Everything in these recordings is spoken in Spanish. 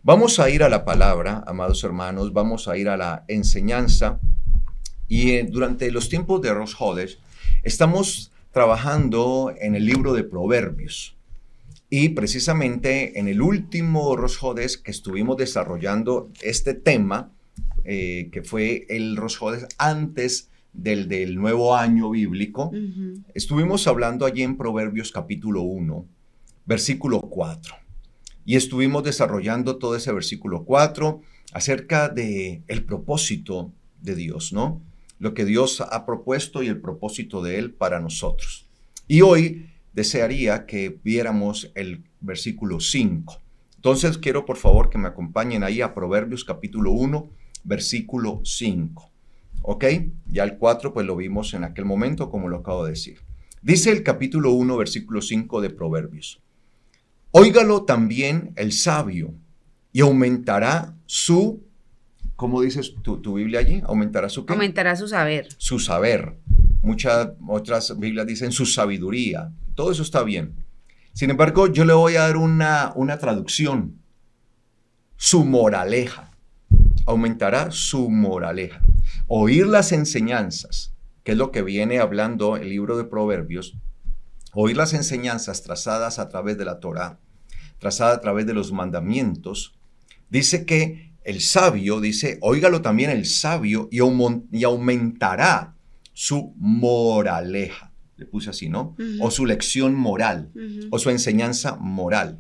Vamos a ir a la palabra, amados hermanos, vamos a ir a la enseñanza y durante los tiempos de Rosh Hodesh estamos trabajando en el libro de Proverbios y precisamente en el último Rosh Hodesh que estuvimos desarrollando este tema, que fue el Rosh Hodesh antes del nuevo año bíblico, estuvimos hablando allí en Proverbios capítulo 1, versículo 4. Y estuvimos desarrollando todo ese versículo 4 acerca de el propósito de Dios, ¿no? Lo que Dios ha propuesto y el propósito de Él para nosotros. Y hoy desearía que viéramos el versículo 5. Entonces quiero por favor que me acompañen ahí a Proverbios capítulo 1, versículo 5. ¿Ok? Ya el 4 pues lo vimos en aquel momento como lo acabo de decir. Dice el capítulo 1, versículo 5 de Proverbios. Óigalo también el sabio y aumentará su, ¿cómo dices tu Biblia allí? ¿Aumentará su qué? Aumentará su saber. Su saber. Muchas otras Biblias dicen su sabiduría. Todo eso está bien. Sin embargo, yo le voy a dar una traducción. Su moraleja. Aumentará su moraleja. Oír las enseñanzas, que es lo que viene hablando el libro de Proverbios. Oír las enseñanzas trazadas a través de la Torá, trazadas a través de los mandamientos. Dice que el sabio, dice, óigalo también el sabio y aumentará su moraleja. Le puse así, ¿no? O su lección moral, o su enseñanza moral.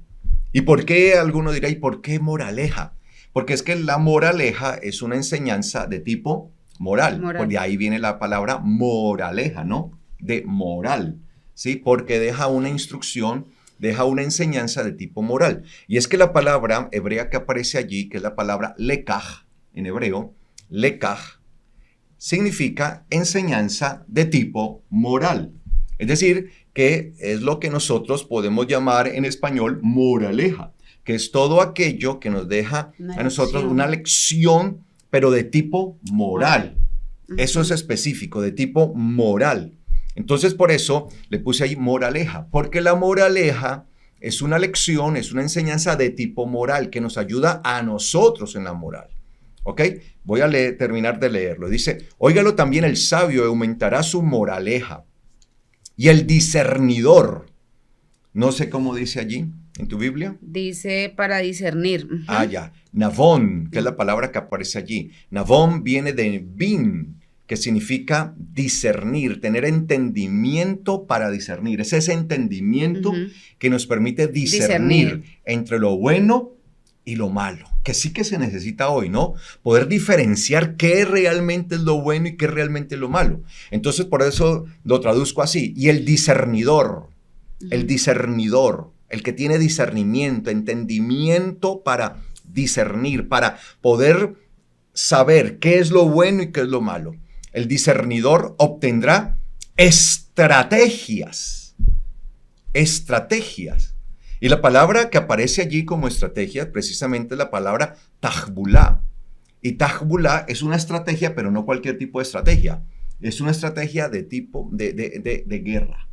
¿Y por qué? Alguno dirá, ¿y por qué moraleja? Porque es que la moraleja es una enseñanza de tipo moral. Pues de ahí viene la palabra moraleja, ¿no? De moral. ¿Sí? Porque deja una instrucción, deja una enseñanza de tipo moral. Y es que la palabra hebrea que aparece allí, que es la palabra lekaj, en hebreo, lekaj, significa enseñanza de tipo moral. Es decir, que es lo que nosotros podemos llamar en español moraleja, que es todo aquello que nos deja a nosotros una lección, pero de tipo moral. Eso es específico, de tipo moral. Entonces, por eso le puse ahí moraleja, porque la moraleja es una lección, es una enseñanza de tipo moral que nos ayuda a nosotros en la moral. ¿Ok? Voy a terminar de leerlo. Dice, óigalo también el sabio, aumentará su moraleja. Y el discernidor, no sé cómo dice allí en tu Biblia. Dice para discernir. Ah, ya. Navón, que es la palabra que aparece allí. Navón viene de bin, que significa discernir, tener entendimiento para discernir. Es ese entendimiento que nos permite discernir entre lo bueno y lo malo, que sí que se necesita hoy, ¿no? Poder diferenciar qué realmente es lo bueno y qué realmente es lo malo. Entonces, por eso lo traduzco así. Y el discernidor, el que tiene discernimiento, entendimiento para discernir, para poder saber qué es lo bueno y qué es lo malo. El discernidor obtendrá estrategias. Y la palabra que aparece allí como estrategia precisamente es la palabra tajbulá. Y tajbulá es una estrategia, pero no cualquier tipo de estrategia. Es una estrategia de tipo de guerra.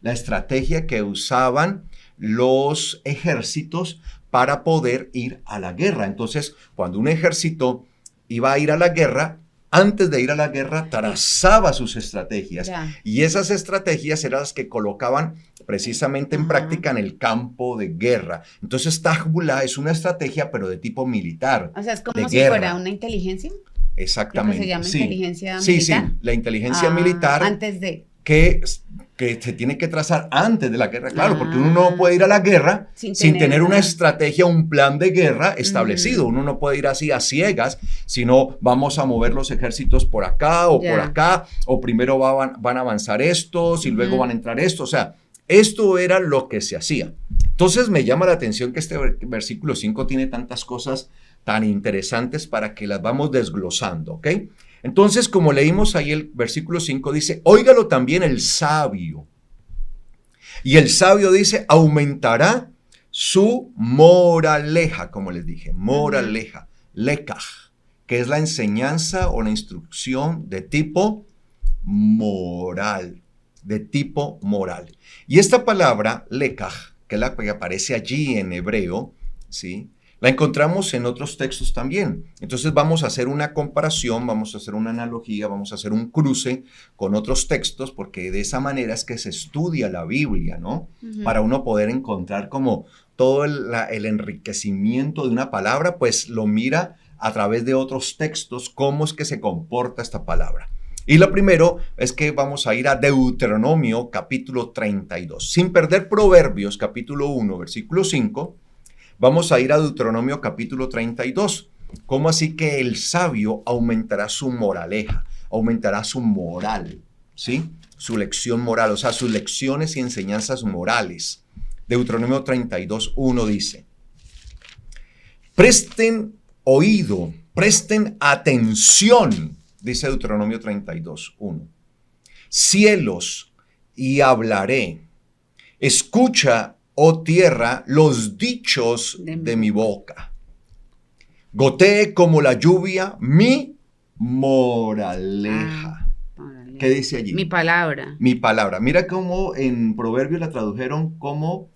La estrategia que usaban los ejércitos para poder ir a la guerra. Entonces, cuando un ejército iba a ir a la guerra, antes de ir a la guerra, trazaba sus estrategias. Y esas estrategias eran las que colocaban precisamente en práctica en el campo de guerra. Entonces, Tajbulá es una estrategia, pero de tipo militar. O sea, es como si fuera una inteligencia. Exactamente. Lo que se llama inteligencia militar. Sí, la inteligencia militar. Antes de. Que se tiene que trazar antes de la guerra, claro, porque uno no puede ir a la guerra sin tener una estrategia, un plan de guerra establecido. Uno no puede ir así a ciegas, sino vamos a mover los ejércitos por acá o por acá, o primero van a avanzar estos y luego van a entrar estos. O sea, esto era lo que se hacía. Entonces me llama la atención que este versículo 5 tiene tantas cosas tan interesantes para que las vamos desglosando, ¿ok? Entonces, como leímos ahí el versículo 5, dice, óigalo también el sabio. Y el sabio dice, aumentará su moraleja, como les dije, moraleja, lekaj, que es la enseñanza o la instrucción de tipo moral, Y esta palabra, lekaj, que es la que aparece allí en hebreo, ¿sí? La encontramos en otros textos también. Entonces vamos a hacer una comparación, vamos a hacer una analogía, vamos a hacer un cruce con otros textos, porque de esa manera es que se estudia la Biblia, ¿no? Para uno poder encontrar como todo el enriquecimiento de una palabra, pues lo mira a través de otros textos, cómo es que se comporta esta palabra. Y lo primero es que vamos a ir a Deuteronomio capítulo 32. Sin perder Proverbios capítulo 1, versículo 5, vamos a ir a Deuteronomio capítulo 32. ¿Cómo así que el sabio aumentará su moraleja, aumentará su moral, ¿sí? Su lección moral, o sea, sus lecciones y enseñanzas morales. Deuteronomio 32, 1 dice: presten oído, presten atención, dice Deuteronomio 32, 1. Cielos, y hablaré. Escucha, oh tierra, los dichos de mi boca. Gotee como la lluvia mi moraleja. ¿Qué dice allí? Mi palabra. Mi palabra. Mira cómo en Proverbios la tradujeron como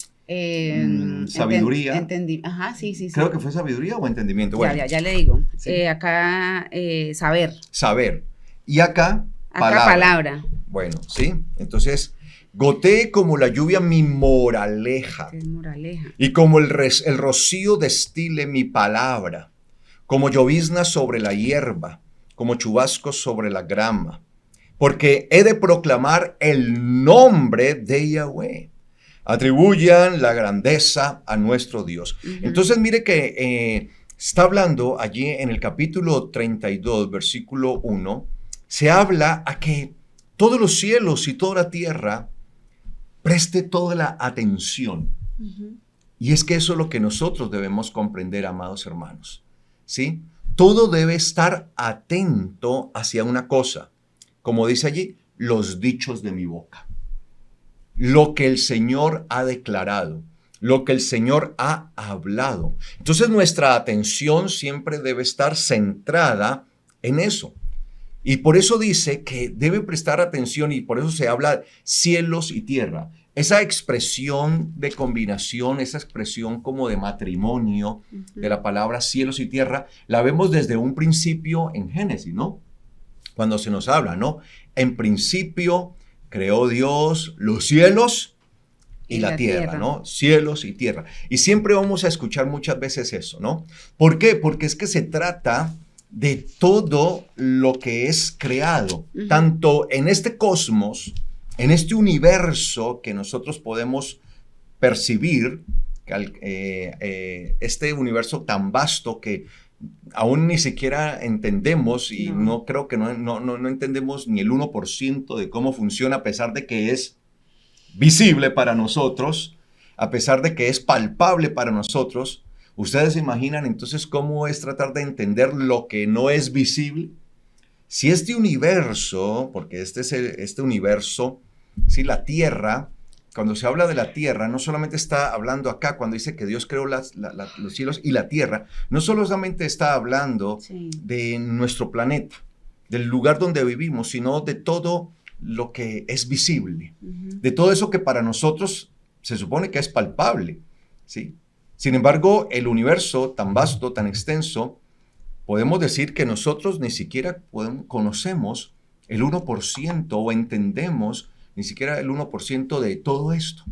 sabiduría. Ajá, sí. Creo que fue sabiduría o entendimiento. Bueno, ya le digo. Sí. Acá, saber. Saber. Y acá, palabra. Bueno, sí. Entonces, gotee como la lluvia mi moraleja. ¿Qué es moraleja? Y como el rocío destile mi palabra, como llovizna sobre la hierba, como chubascos sobre la grama. Porque he de proclamar el nombre de Yahweh. Atribuyan la grandeza a nuestro Dios. Entonces mire que está hablando allí en el capítulo 32, versículo 1, se habla a que todos los cielos y toda la tierra preste toda la atención. Y es que eso es lo que nosotros debemos comprender, amados hermanos, ¿sí? Todo debe estar atento hacia una cosa, como dice allí, los dichos de mi boca. Lo que el Señor ha declarado, lo que el Señor ha hablado. Entonces nuestra atención siempre debe estar centrada en eso. Y por eso dice que debe prestar atención, y por eso se habla cielos y tierra. Esa expresión de combinación, esa expresión como de matrimonio de la palabra cielos y tierra, la vemos desde un principio en Génesis, ¿no? Cuando se nos habla, ¿no? En principio creó Dios los cielos y la tierra, ¿no? Cielos y tierra. Y siempre vamos a escuchar muchas veces eso, ¿no? ¿Por qué? Porque es que se trata de todo lo que es creado, tanto en este cosmos, en este universo que nosotros podemos percibir, este universo tan vasto que aún ni siquiera entendemos, y no creo que no entendemos ni el 1% de cómo funciona, a pesar de que es visible para nosotros, a pesar de que es palpable para nosotros. ¿Ustedes se imaginan entonces cómo es tratar de entender lo que no es visible? Si este universo, porque este universo, ¿sí? La Tierra, cuando se habla de la Tierra, no solamente está hablando acá, cuando dice que Dios creó los cielos y la Tierra, no solamente está hablando de nuestro planeta, del lugar donde vivimos, sino de todo lo que es visible, de todo eso que para nosotros se supone que es palpable, ¿sí? Sin embargo, el universo tan vasto, tan extenso, podemos decir que nosotros ni siquiera conocemos el 1% o entendemos ni siquiera el 1% de todo esto.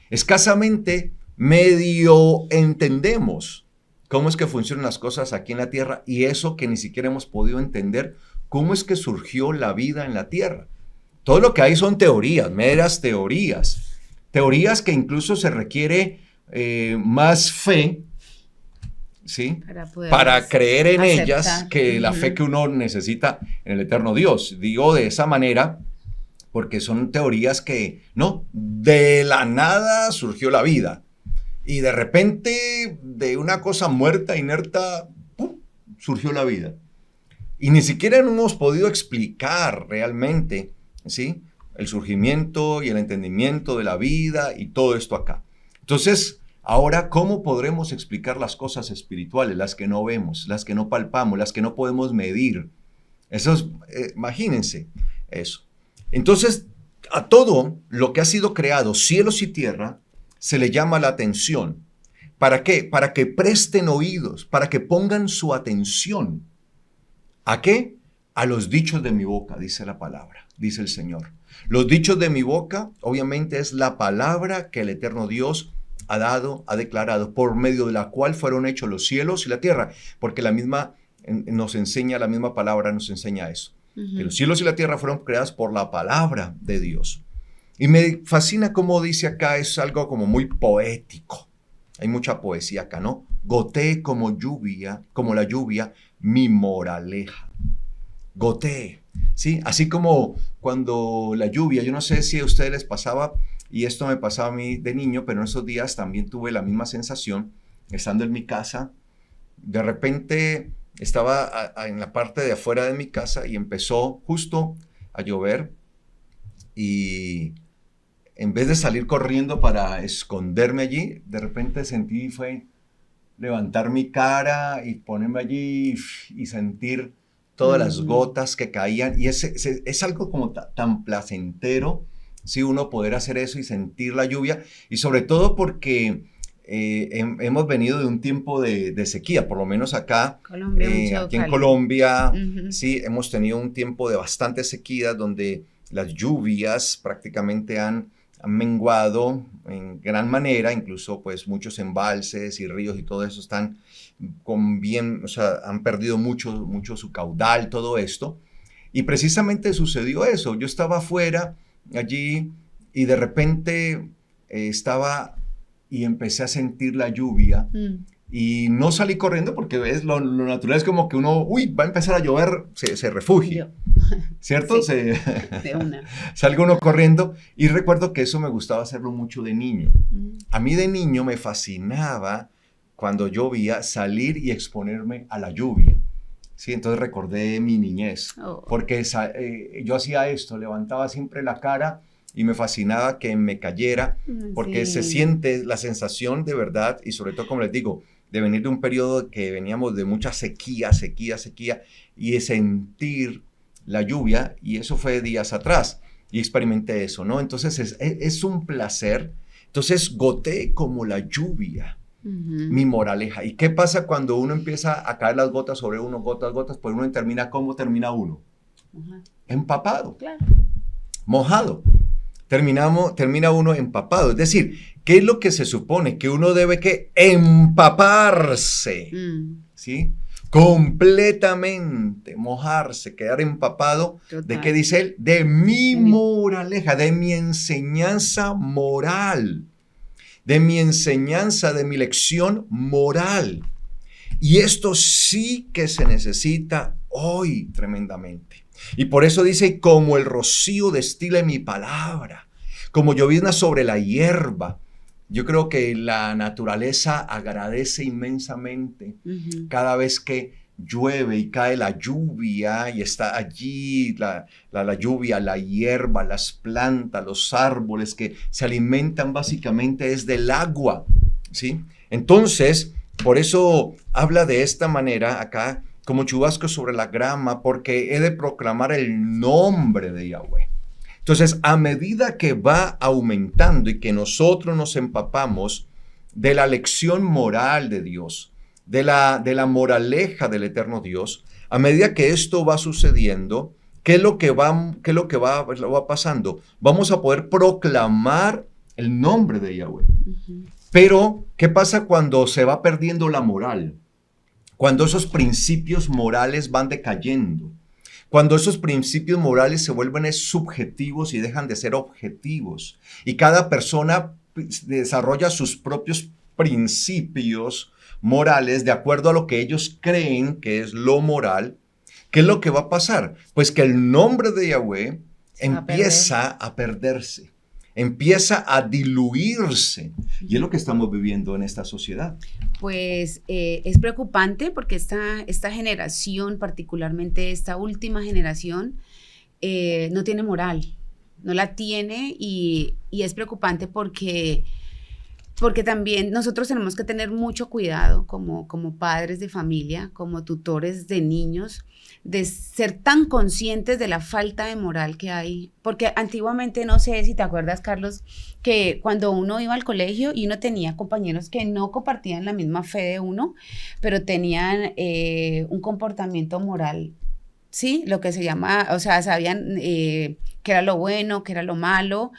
Escasamente medio entendemos cómo es que funcionan las cosas aquí en la Tierra, y eso que ni siquiera hemos podido entender, cómo es que surgió la vida en la Tierra. Todo lo que hay son teorías, meras teorías que incluso se requiere más fe, ¿sí? Para creer en ellas, que la fe que uno necesita en el eterno Dios. Digo de esa manera porque son teorías que, no, de la nada surgió la vida, y de repente de una cosa muerta, inerta, ¡pum!, surgió la vida. Y ni siquiera hemos podido explicar realmente, ¿sí?, el surgimiento y el entendimiento de la vida y todo esto acá. Entonces, ahora, ¿cómo podremos explicar las cosas espirituales, las que no vemos, las que no palpamos, las que no podemos medir? Eso es, imagínense eso. Entonces, a todo lo que ha sido creado, cielos y tierra, se le llama la atención. ¿Para qué? Para que presten oídos, para que pongan su atención. ¿A qué? A los dichos de mi boca, dice la palabra, dice el Señor. Los dichos de mi boca, obviamente, es la palabra que el eterno Dios ha dado, ha declarado, por medio de la cual fueron hechos los cielos y la tierra, porque la misma la misma palabra nos enseña eso. Que los cielos y la tierra fueron creados por la palabra de Dios. Y me fascina cómo dice acá, es algo como muy poético. Hay mucha poesía acá, ¿no? Gotee como la lluvia, mi moraleja. Gotee, ¿sí? Así como cuando la lluvia, yo no sé si a ustedes les pasaba, y esto me pasaba a mí de niño, pero en esos días también tuve la misma sensación, estando en mi casa, de repente estaba en la parte de afuera de mi casa y empezó justo a llover y en vez de salir corriendo para esconderme allí, de repente fue levantar mi cara y ponerme allí y sentir todas las gotas que caían. Y es algo como tan placentero, sí, uno poder hacer eso y sentir la lluvia. Y sobre todo porque hemos venido de un tiempo de sequía, por lo menos acá, aquí en Colombia, sí, hemos tenido un tiempo de bastante sequía donde las lluvias prácticamente han menguado en gran manera, incluso pues muchos embalses y ríos y todo eso están han perdido mucho su caudal, todo esto. Y precisamente sucedió eso. Yo estaba afuera allí y de repente estaba y empecé a sentir la lluvia. Y no salí corriendo porque ves, lo natural es como que uno, va a empezar a llover, se refugia, ¿cierto? Sí, de una. Salgo uno corriendo y recuerdo que eso me gustaba hacerlo mucho de niño. A mí de niño me fascinaba cuando llovía salir y exponerme a la lluvia. Sí, entonces recordé mi niñez, porque yo hacía esto, levantaba siempre la cara y me fascinaba que me cayera, porque se siente la sensación de verdad y sobre todo, como les digo, de venir de un periodo que veníamos de mucha sequía y de sentir la lluvia, y eso fue días atrás y experimenté eso, ¿no? Entonces es un placer. Entonces gotee como la lluvia, mi moraleja. ¿Y qué pasa cuando uno empieza a caer las gotas sobre uno, gotas, pues uno termina, ¿cómo termina uno? Empapado, claro. Mojado. Termina uno empapado. Es decir, ¿qué es lo que se supone? Que uno debe que empaparse, ¿sí? Completamente, mojarse, quedar empapado. Total. ¿De qué dice él? De mi moraleja, de mi enseñanza moral, de mi enseñanza, de mi lección moral. Y esto sí que se necesita hoy tremendamente. Y por eso dice, como el rocío destila mi palabra, como llovizna sobre la hierba. Yo creo que la naturaleza agradece inmensamente cada vez que llueve y cae la lluvia y está allí la lluvia, la hierba, las plantas, los árboles que se alimentan básicamente es del agua, ¿sí? Entonces, por eso habla de esta manera acá, como chubasco sobre la grama, porque he de proclamar el nombre de Yahweh. Entonces, a medida que va aumentando y que nosotros nos empapamos de la lección moral de Dios, de la moraleja del eterno Dios, a medida que esto va sucediendo, ¿qué es lo que va pasando? Vamos a poder proclamar el nombre de Yahweh. Pero, ¿qué pasa cuando se va perdiendo la moral? Cuando esos principios morales van decayendo. Cuando esos principios morales se vuelven subjetivos y dejan de ser objetivos. Y cada persona desarrolla sus propios principios morales de acuerdo a lo que ellos creen que es lo moral. ¿Qué es lo que va a pasar? Pues que el nombre de Yahweh empieza a perderse. Empieza a diluirse. Y es lo que estamos viviendo en esta sociedad. Pues es preocupante porque esta generación, particularmente esta última generación, no tiene moral, no la tiene y es preocupante porque porque también nosotros tenemos que tener mucho cuidado como padres de familia, como tutores de niños, de ser tan conscientes de la falta de moral que hay, porque antiguamente, no sé si te acuerdas, Carlos, que cuando uno iba al colegio y uno tenía compañeros que no compartían la misma fe de uno, pero tenían un comportamiento moral, ¿sí? Lo que se llama, o sea, sabían qué era lo bueno, qué era lo malo,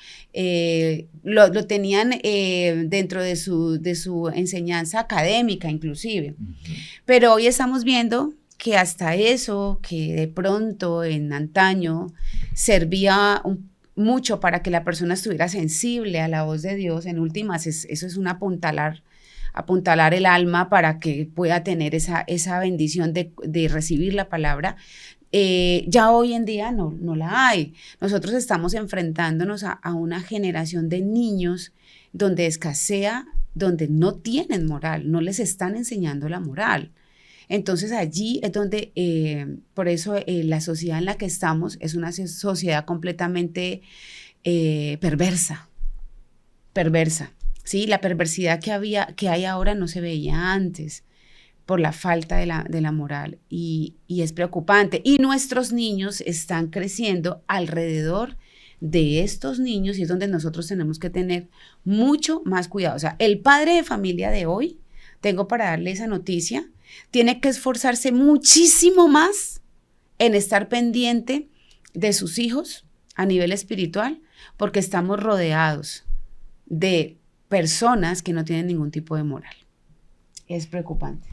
lo tenían dentro de su enseñanza académica inclusive. Pero hoy estamos viendo que hasta eso, que de pronto en antaño servía mucho para que la persona estuviera sensible a la voz de Dios, en últimas eso es un apuntalar el alma para que pueda tener esa bendición de recibir la palabra. Ya hoy en día no la hay. Nosotros estamos enfrentándonos a una generación de niños donde escasea, donde no tienen moral, no les están enseñando la moral. Entonces allí es donde, por eso la sociedad en la que estamos es una sociedad completamente perversa, ¿sí? La perversidad que hay ahora no se veía antes por la falta de la moral y es preocupante. Y nuestros niños están creciendo alrededor de estos niños y es donde nosotros tenemos que tener mucho más cuidado. O sea, el padre de familia de hoy, tengo para darle esa noticia, tiene que esforzarse muchísimo más en estar pendiente de sus hijos a nivel espiritual, porque estamos rodeados de personas que no tienen ningún tipo de moral. Es preocupante.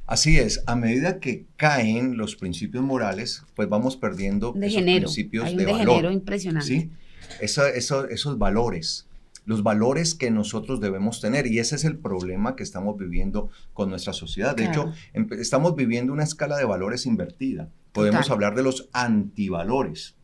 Así es, a medida que caen los principios morales, pues vamos perdiendo esos principios de valor. Hay un degenero impresionante. ¿Sí? Esos valores. Los valores que nosotros debemos tener, y ese es el problema que estamos viviendo con nuestra sociedad. De hecho, estamos viviendo una escala de valores invertida. Podemos hablar de los antivalores,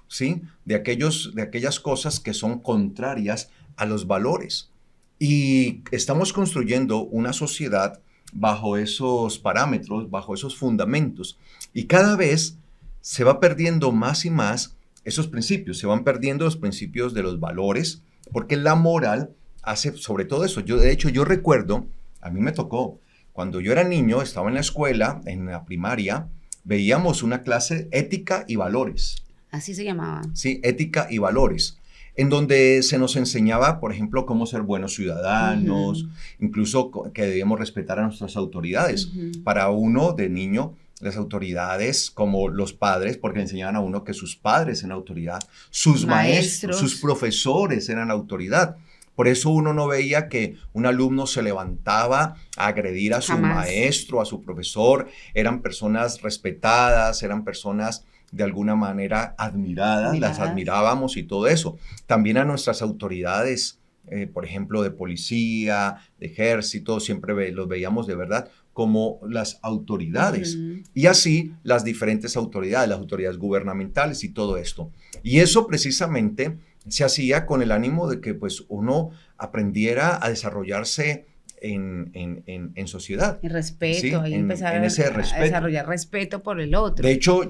¿sí? De aquellas cosas que son contrarias a los valores. Y estamos construyendo una sociedad bajo esos parámetros, bajo esos fundamentos. Y cada vez se va perdiendo más y más esos principios. Se van perdiendo los principios de los valores, porque la moral hace sobre todo eso. De hecho, yo recuerdo, a mí me tocó, cuando yo era niño, estaba en la escuela, en la primaria, veíamos una clase ética y valores. Así se llamaba. Sí, ética y valores, en donde se nos enseñaba, por ejemplo, cómo ser buenos ciudadanos, incluso que debíamos respetar a nuestras autoridades. Para uno de niño, las autoridades como los padres, porque enseñaban a uno que sus padres eran autoridad, sus maestros, sus profesores eran autoridad. Por eso uno no veía que un alumno se levantaba a agredir a su maestro, a su profesor. Eran personas respetadas, eran personas de alguna manera admiradas, las admirábamos y todo eso. También a nuestras autoridades, por ejemplo, de policía, de ejército, siempre los veíamos de verdad como las autoridades. Y así las diferentes autoridades, las autoridades gubernamentales y todo esto. Y eso precisamente se hacía con el ánimo de que pues uno aprendiera a desarrollarse en sociedad. El respeto, ¿sí? Ahí empezar en ese respeto. A desarrollar respeto por el otro. De hecho,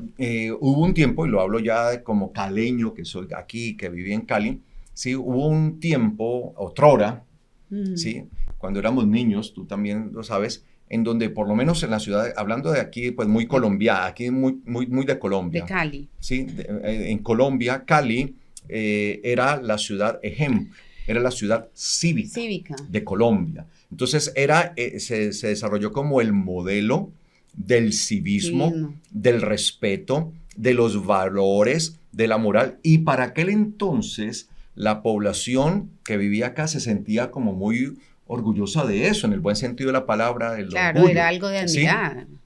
hubo un tiempo, y lo hablo ya como caleño, que soy aquí, que viví en Cali, ¿sí? Hubo un tiempo, otrora, ¿sí? Cuando éramos niños, tú también lo sabes, en donde por lo menos en la ciudad, hablando de aquí, pues muy colombiana, aquí muy de Colombia. De Cali. Sí, en Colombia, Cali era la ciudad ejemplo, era la ciudad cívica. De Colombia. Entonces se desarrolló como el modelo del civismo, del respeto, de los valores, de la moral. Y para aquel entonces la población que vivía acá se sentía como muy orgullosa de eso, en el buen sentido de la palabra, del orgullo. Era algo de admirar. ¿Sí?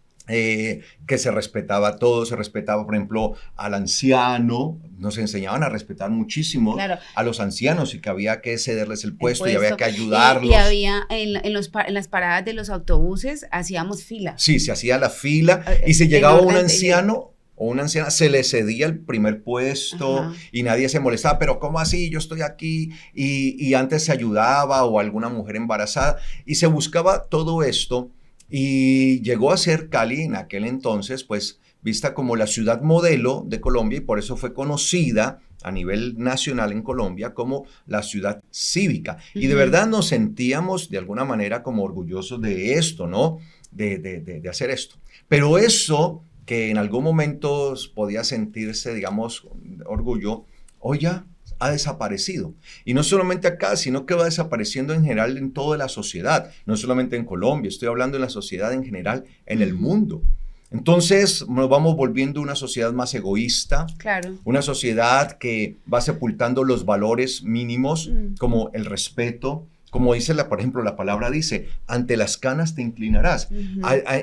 Que se respetaba a todos, se respetaba, por ejemplo, al anciano, nos enseñaban a respetar muchísimo a los ancianos y que había que cederles el puesto y había que ayudarlos. Y había en las paradas de los autobuses, hacíamos fila. Sí, se hacía la fila y si llegaba un anciano o una anciana, se le cedía el primer puesto y nadie se molestaba, pero ¿cómo así? Yo estoy aquí y antes se ayudaba o alguna mujer embarazada y se buscaba todo esto Y llegó a ser Cali en aquel entonces, pues vista como la ciudad modelo de Colombia y por eso fue conocida a nivel nacional en Colombia como la ciudad cívica. Y de verdad nos sentíamos de alguna manera como orgullosos de esto, ¿no? De hacer esto. Pero eso que en algún momento podía sentirse, digamos, orgullo, hoy ya ha desaparecido. Y no solamente acá, sino que va desapareciendo en general en toda la sociedad, no solamente en Colombia, estoy hablando de la sociedad en general, en el mundo. Entonces nos vamos volviendo una sociedad más egoísta, Claro. una sociedad que va sepultando los valores mínimos como el respeto, como dice, por ejemplo, la palabra dice, ante las canas te inclinarás,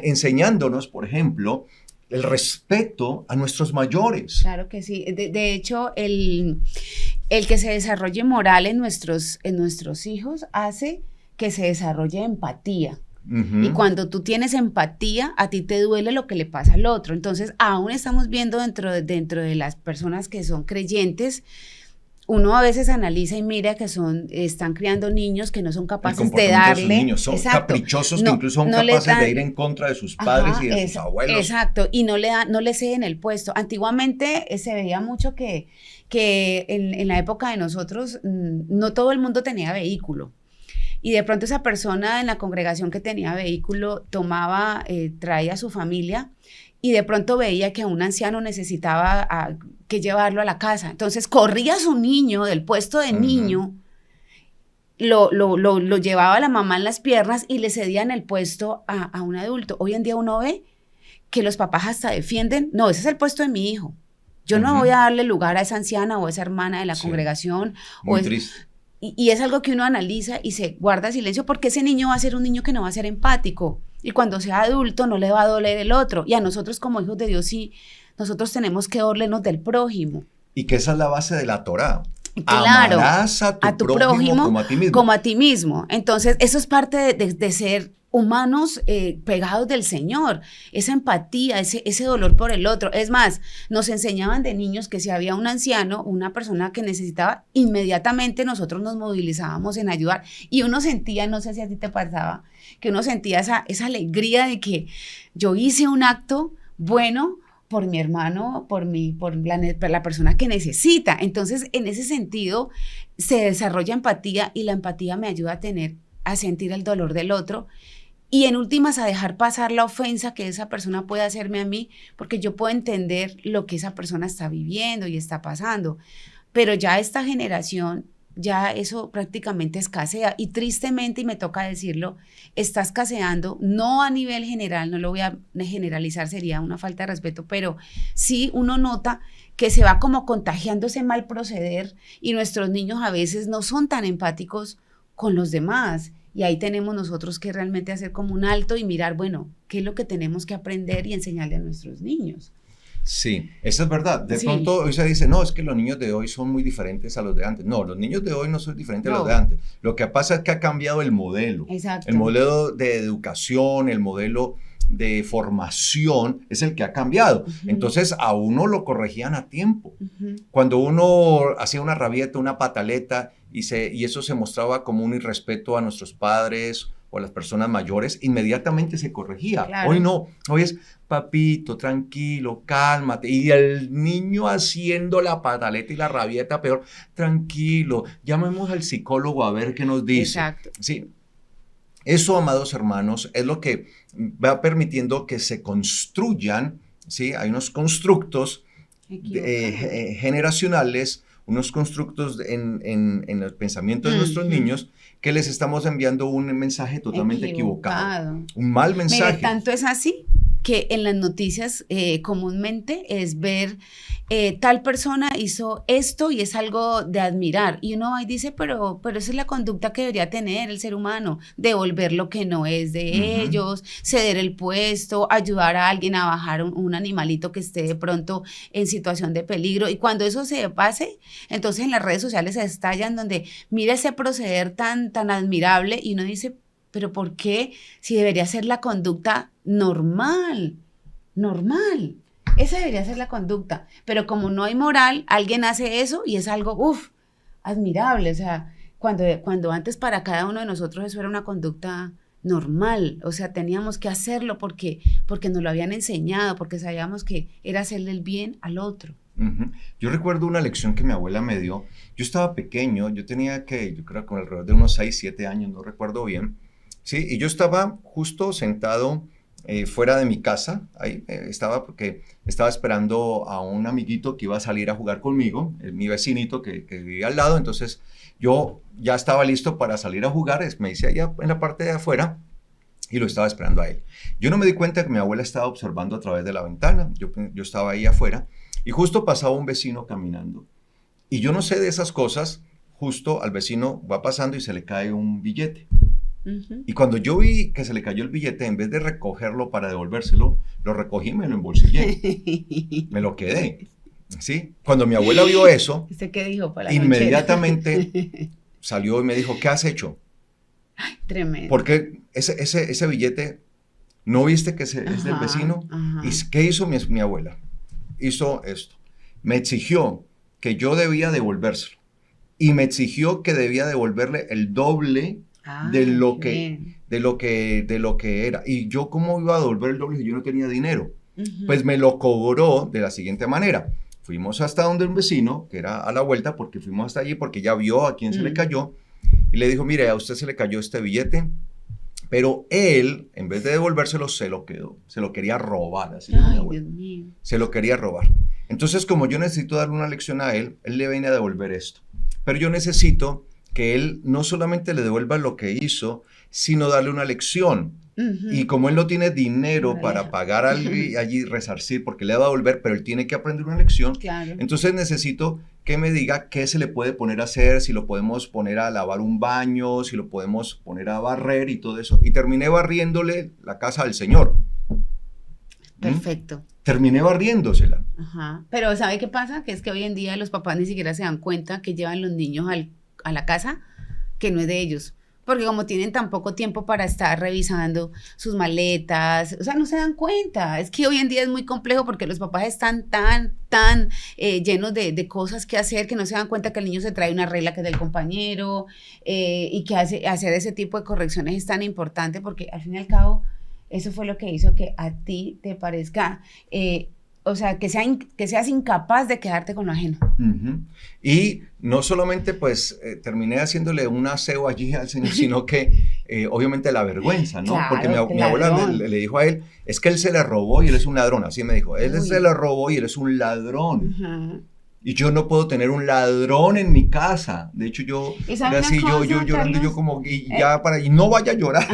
enseñándonos, por ejemplo, el respeto a nuestros mayores. Claro que sí. De hecho, el que se desarrolle moral en nuestros hijos hace que se desarrolle empatía. Y cuando tú tienes empatía, a ti te duele lo que le pasa al otro. Entonces, aún estamos viendo dentro de las personas que son creyentes, uno a veces analiza y mira que están criando niños que no son capaces de darle. De sus niños son caprichosos, que incluso son capaces de ir en contra de sus padres y de sus abuelos. Exacto, y no le ceden el puesto. Antiguamente se veía mucho que en la época de nosotros no todo el mundo tenía vehículo. Y de pronto esa persona en la congregación que tenía vehículo traía a su familia y de pronto veía que un anciano necesitaba que llevarlo a la casa. Entonces corría a su niño del puesto de niño, lo llevaba a la mamá en las piernas y le cedían el puesto a un adulto. Hoy en día uno ve que los papás hasta defienden, no, ese es el puesto de mi hijo. Yo no voy a darle lugar a esa anciana o a esa hermana de la congregación. Muy triste. Y es algo que uno analiza y se guarda silencio porque ese niño va a ser un niño que no va a ser empático. Y cuando sea adulto no le va a doler el otro. Y a nosotros como hijos de Dios sí, nosotros tenemos que dolernos del prójimo. Y que esa es la base de la Torá. Claro, amarás a tu prójimo como a ti mismo. Como a ti mismo. Entonces eso es parte de ser humanos pegados del Señor, esa empatía, ese dolor por el otro. Es más, nos enseñaban de niños que si había un anciano, una persona que necesitaba, inmediatamente nosotros nos movilizábamos en ayudar. Y uno sentía, no sé si a ti te pasaba, que uno sentía esa alegría de que yo hice un acto bueno por mi hermano, por la persona que necesita. Entonces, en ese sentido, se desarrolla empatía y la empatía me ayuda a sentir el dolor del otro. Y en últimas a dejar pasar la ofensa que esa persona puede hacerme a mí, porque yo puedo entender lo que esa persona está viviendo y está pasando. Pero ya esta generación, ya eso prácticamente escasea y tristemente, y me toca decirlo, está escaseando, no a nivel general, no lo voy a generalizar, sería una falta de respeto, pero sí uno nota que se va como contagiando ese mal proceder y nuestros niños a veces no son tan empáticos con los demás. Y ahí tenemos nosotros que realmente hacer como un alto y mirar, bueno, qué es lo que tenemos que aprender y enseñarle a nuestros niños. Sí, eso es verdad. De pronto hoy se dice, no, es que los niños de hoy son muy diferentes a los de antes. No, los niños de hoy no son diferentes a los de antes. Lo que pasa es que ha cambiado el modelo. Exacto. El modelo de educación, el modelo de formación es el que ha cambiado. Entonces a uno lo corregían a tiempo. Cuando uno hacía una rabieta, una pataleta y eso se mostraba como un irrespeto a nuestros padres o a las personas mayores, inmediatamente se corregía. Claro. Hoy no, hoy es papito, tranquilo, cálmate. Y el niño haciendo la pataleta y la rabieta peor, tranquilo, llamemos al psicólogo a ver qué nos dice. Exacto. Sí. Eso, amados hermanos, es lo que va permitiendo que se construyan, ¿sí? Hay unos constructos generacionales, unos constructos en el pensamiento de nuestros niños que les estamos enviando un mensaje totalmente equivocado. Un mal mensaje. Mire, tanto es así que en las noticias comúnmente es ver tal persona hizo esto y es algo de admirar. Y uno ahí dice, pero esa es la conducta que debería tener el ser humano, devolver lo que no es de ellos, ceder el puesto, ayudar a alguien a bajar un animalito que esté de pronto en situación de peligro. Y cuando eso se pase, entonces en las redes sociales se estallan donde mira ese proceder tan admirable y uno dice, pero ¿por qué? Si debería ser la conducta normal. Esa debería ser la conducta. Pero como no hay moral, alguien hace eso y es algo, admirable. O sea, cuando antes para cada uno de nosotros eso era una conducta normal, o sea, teníamos que hacerlo porque nos lo habían enseñado, porque sabíamos que era hacerle el bien al otro. Ujú. Yo recuerdo una lección que mi abuela me dio. Yo estaba pequeño, yo tenía yo creo con alrededor de unos 6, 7 años, no recuerdo bien, ¿sí? Y yo estaba justo sentado fuera de mi casa, ahí estaba porque estaba esperando a un amiguito que iba a salir a jugar conmigo, mi vecinito que vivía al lado, entonces yo ya estaba listo para salir a jugar, me hice allá en la parte de afuera y lo estaba esperando a él. Yo no me di cuenta que mi abuela estaba observando a través de la ventana, yo estaba ahí afuera y justo pasaba un vecino caminando. Y yo no sé de esas cosas, justo al vecino va pasando y se le cae un billete. Ujú. Y cuando yo vi que se le cayó el billete, en vez de recogerlo para devolvérselo, lo recogí y me lo embolsillé. Me lo quedé. ¿Sí? Cuando mi abuela vio eso, ¿Usted qué dijo para la inmediatamente salió y me dijo, ¿qué has hecho? Tremendo. Porque ese billete, ¿no viste que es del vecino? Ajá. ¿Y qué hizo mi abuela? Hizo esto. Me exigió que yo debía devolvérselo. Y me exigió que debía devolverle el doble de lo que era. Y yo, ¿cómo iba a devolver el doble si yo no tenía dinero? Uh-huh. Pues me lo cobró de la siguiente manera. Fuimos hasta donde un vecino, que era a la vuelta, porque fuimos hasta allí, porque ya vio a quién se le cayó, y le dijo, mire, a usted se le cayó este billete, pero él, en vez de devolvérselo, se lo quedó, se lo quería robar, así Ay, mi Dios mío. se lo quería robar. Entonces, como yo necesito darle una lección a él le viene a devolver esto, pero yo necesito que él no solamente le devuelva lo que hizo, sino darle una lección. Uh-huh. Y como él no tiene dinero Moraleja. para pagar allí, resarcir, porque le va a devolver, pero él tiene que aprender una lección, Claro. entonces necesito que me diga qué se le puede poner a hacer, si lo podemos poner a lavar un baño, si lo podemos poner a barrer y todo eso. Y terminé barriéndole la casa al señor. Perfecto. Terminé barriéndosela. Ajá. Pero ¿sabe qué pasa? Que es que hoy en día los papás ni siquiera se dan cuenta que llevan los niños a la casa que no es de ellos. Porque como tienen tan poco tiempo para estar revisando sus maletas, o sea, no se dan cuenta. Es que hoy en día es muy complejo porque los papás están tan llenos de cosas que hacer que no se dan cuenta que el niño se trae una regla que es del compañero y que hacer ese tipo de correcciones es tan importante porque al fin y al cabo eso fue lo que hizo que a ti te parezca... o sea, que seas incapaz de quedarte con lo ajeno. Uh-huh. Y no solamente pues terminé haciéndole un aseo allí al señor, sino que obviamente la vergüenza, ¿no? Claro, porque mi abuela le dijo a él, es que él se le robó y él es un ladrón, así me dijo, él se le robó y él es un ladrón. Uh-huh. Y yo no puedo tener un ladrón en mi casa. De hecho, yo así, yo llorando, yo como, y ya y no vaya a llorar.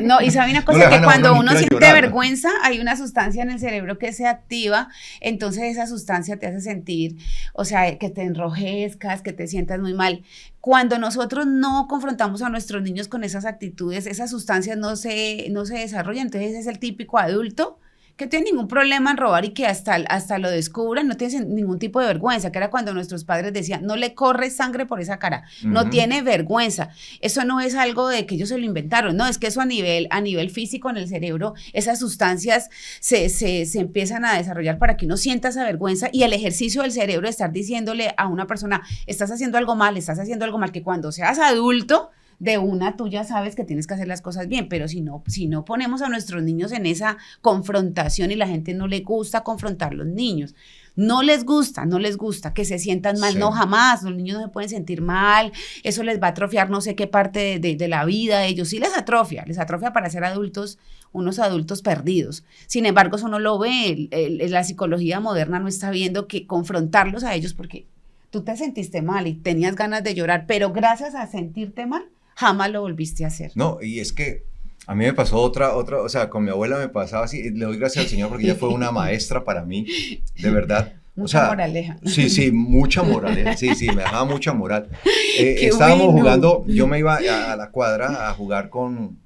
No, y sabe una cosa, que cuando uno siente vergüenza, hay una sustancia en el cerebro que se activa, entonces esa sustancia te hace sentir, o sea, que te enrojezcas, que te sientas muy mal. Cuando nosotros no confrontamos a nuestros niños con esas actitudes, esas sustancias no se desarrollan, entonces es el típico adulto que no tiene ningún problema en robar y que hasta lo descubran, no tiene ningún tipo de vergüenza, que era cuando nuestros padres decían, no le corre sangre por esa cara, no tiene vergüenza. Eso no es algo de que ellos se lo inventaron, no, es que eso a nivel físico en el cerebro, esas sustancias se empiezan a desarrollar para que uno sienta esa vergüenza y el ejercicio del cerebro de estar diciéndole a una persona, estás haciendo algo mal, que cuando seas adulto, de una, tú ya sabes que tienes que hacer las cosas bien, pero si no ponemos a nuestros niños en esa confrontación y la gente no le gusta confrontar a los niños, no les gusta que se sientan mal, sí. No, jamás, los niños no se pueden sentir mal, eso les va a atrofiar no sé qué parte de la vida de ellos, sí les atrofia para ser adultos, unos adultos perdidos, sin embargo eso no lo ve, la psicología moderna no está viendo que confrontarlos a ellos porque tú te sentiste mal y tenías ganas de llorar, pero gracias a sentirte mal, jamás lo volviste a hacer. No, y es que a mí me pasó otra, o sea, con mi abuela me pasaba así, le doy gracias al Señor porque ella fue una maestra para mí, de verdad. Mucha moraleja. Sí, mucha moraleja, sí, me dejaba mucha moral. Estábamos jugando, yo me iba a la cuadra a jugar con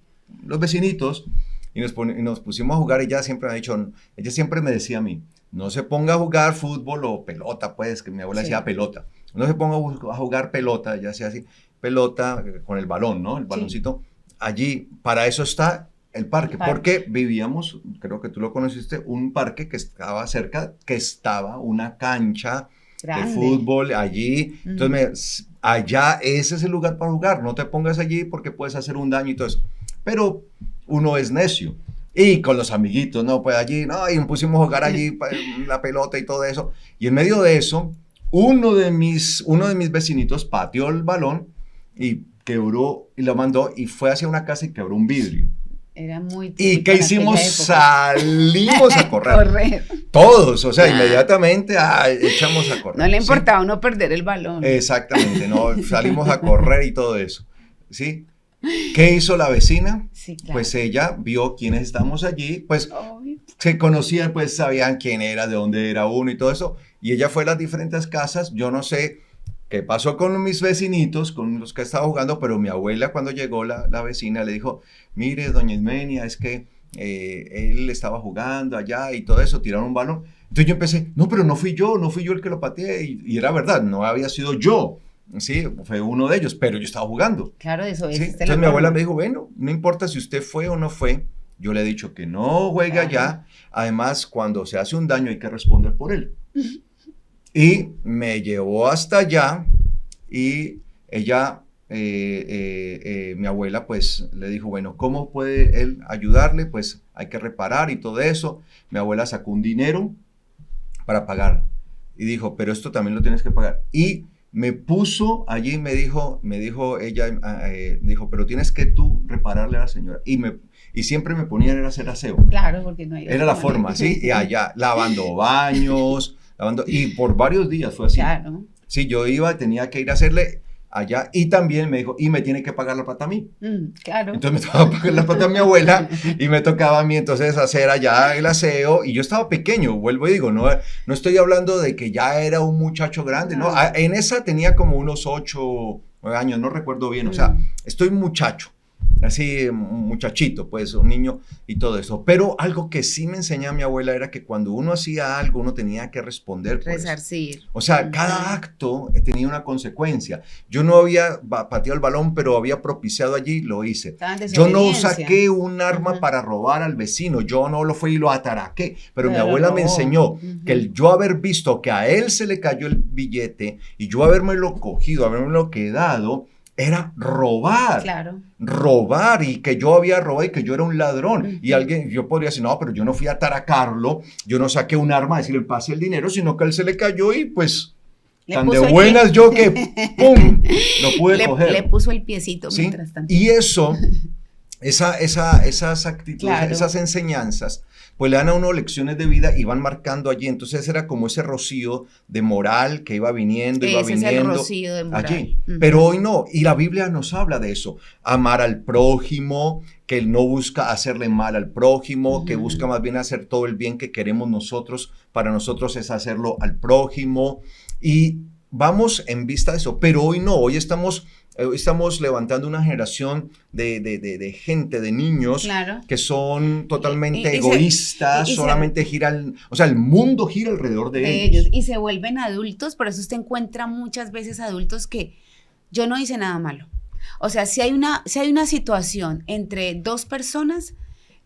los vecinitos y nos pusimos a jugar y ella siempre me decía a mí, no se ponga a jugar fútbol o pelota, pues, que mi abuela decía pelota, no se ponga a jugar pelota, ella hacía así, pelota con el balón, ¿no? El baloncito. Sí. Allí, para eso está el parque, porque vivíamos, creo que tú lo conociste, un parque que estaba cerca, que estaba una cancha grande de fútbol allí. Entonces, allá ese es el lugar para jugar, no te pongas allí porque puedes hacer un daño y todo eso. pero uno es necio. Y con los amiguitos, ¿no? Pues allí, no, y nos pusimos a jugar allí la pelota y todo eso. Y en medio de eso, uno de mis vecinitos pateó el balón y quebró, y lo mandó, y fue hacia una casa y quebró un vidrio. Era muy ¿Y qué en hicimos? aquella época. Salimos a correr. Todos, o sea, inmediatamente echamos a correr. No le importaba ¿sí? uno perder el balón. Exactamente, no, salimos a correr y todo eso, ¿sí? ¿Qué hizo la vecina? Sí, claro. Pues ella vio quiénes estamos allí, pues Obvio. se conocían, pues sabían quién era, de dónde era uno y todo eso, y ella fue a las diferentes casas. Yo no sé qué pasó con mis vecinitos, con los que estaba jugando, pero mi abuela, cuando llegó la vecina, le dijo, mire, doña Ismenia, es que él estaba jugando allá y todo eso, tiraron un balón. Entonces yo empecé, no, pero no fui yo el que lo pateé, y era verdad, no había sido yo. Sí, fue uno de ellos, pero yo estaba jugando. Claro, eso es. ¿Sí? Entonces mi abuela me dijo, bueno, no importa si usted fue o no fue, yo le he dicho que no juegue allá, además cuando se hace un daño hay que responder por él. Y me llevó hasta allá y ella, mi abuela, pues le dijo, bueno, ¿cómo puede él ayudarle? Pues hay que reparar y todo eso. Mi abuela sacó un dinero para pagar y dijo, pero esto también lo tienes que pagar. Y me puso allí y me dijo ella, dijo, pero tienes que tú repararle a la señora. Y siempre me ponían a hacer aseo. Claro, porque no hay. Era la forma, ¿sí? Y allá, lavando baños, y por varios días fue así. Claro. Sí, yo iba, tenía que ir a hacerle allá, y también me dijo, y me tiene que pagar la plata a mí. Claro. Entonces me tocaba pagar la plata a mi abuela, y me tocaba a mí entonces hacer allá el aseo, y yo estaba pequeño, vuelvo y digo, no estoy hablando de que ya era un muchacho grande, no, en esa tenía como unos 8 o 9 años, no recuerdo bien, o sea, estoy muchacho. Así, muchachito, pues, un niño y todo eso. Pero algo que sí me enseñaba mi abuela era que cuando uno hacía algo, uno tenía que responder por resarcir. eso. O sea, cada acto tenía una consecuencia. Yo no había pateado el balón, pero había propiciado allí, lo hice. Yo no saqué un arma para robar al vecino, yo no lo fui y lo ataraqué, pero mi abuela me enseñó que yo haber visto que a él se le cayó el billete y yo habérmelo cogido, habérmelo quedado, era robar. Claro. Robar, y que yo había robado y que yo era un ladrón. Y alguien, yo podría decir, no, pero yo no fui a ataracarlo, yo no saqué un arma a decirle, pase el dinero, sino que él se le cayó y pues, tan de buenas yo que, ¡pum!, lo pude coger. Le puso el piecito, ¿sí? Mientras tanto. Y eso, esas actitudes, claro, esas enseñanzas, pues le dan a uno lecciones de vida y van marcando allí. Entonces era como ese rocío de moral que iba viniendo es el rocío de moral. Allí. Pero hoy no, y la Biblia nos habla de eso, amar al prójimo, que él no busca hacerle mal al prójimo, que busca más bien hacer todo el bien que queremos nosotros, para nosotros es hacerlo al prójimo, y vamos en vista de eso, pero hoy no, hoy estamos levantando una generación de gente, de niños, claro, que son totalmente egoístas, solamente giran, o sea, el mundo gira alrededor de ellos. Y se vuelven adultos, por eso usted encuentra muchas veces adultos que yo no hice nada malo. O sea, si hay una situación entre dos personas,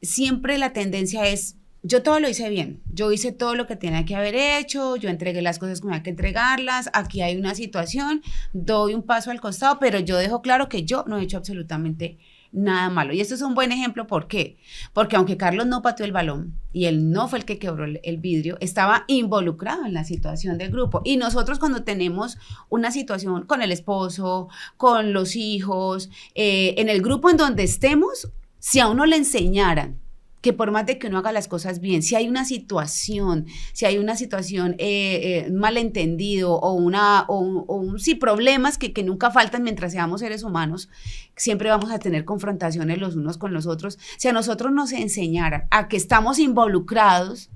siempre la tendencia es, yo todo lo hice bien, yo hice todo lo que tenía que haber hecho, yo entregué las cosas como había que entregarlas, aquí hay una situación, doy un paso al costado, pero yo dejo claro que yo no he hecho absolutamente nada malo. Y esto es un buen ejemplo, ¿por qué? Porque aunque Carlos no pateó el balón y él no fue el que quebró el vidrio, estaba involucrado en la situación del grupo. Y nosotros cuando tenemos una situación con el esposo, con los hijos, en el grupo en donde estemos, si a uno le enseñaran que por más de que uno haga las cosas bien, si hay una situación malentendido sí, problemas que nunca faltan mientras seamos seres humanos, siempre vamos a tener confrontaciones los unos con los otros. Si a nosotros nos enseñaran a que estamos involucrados,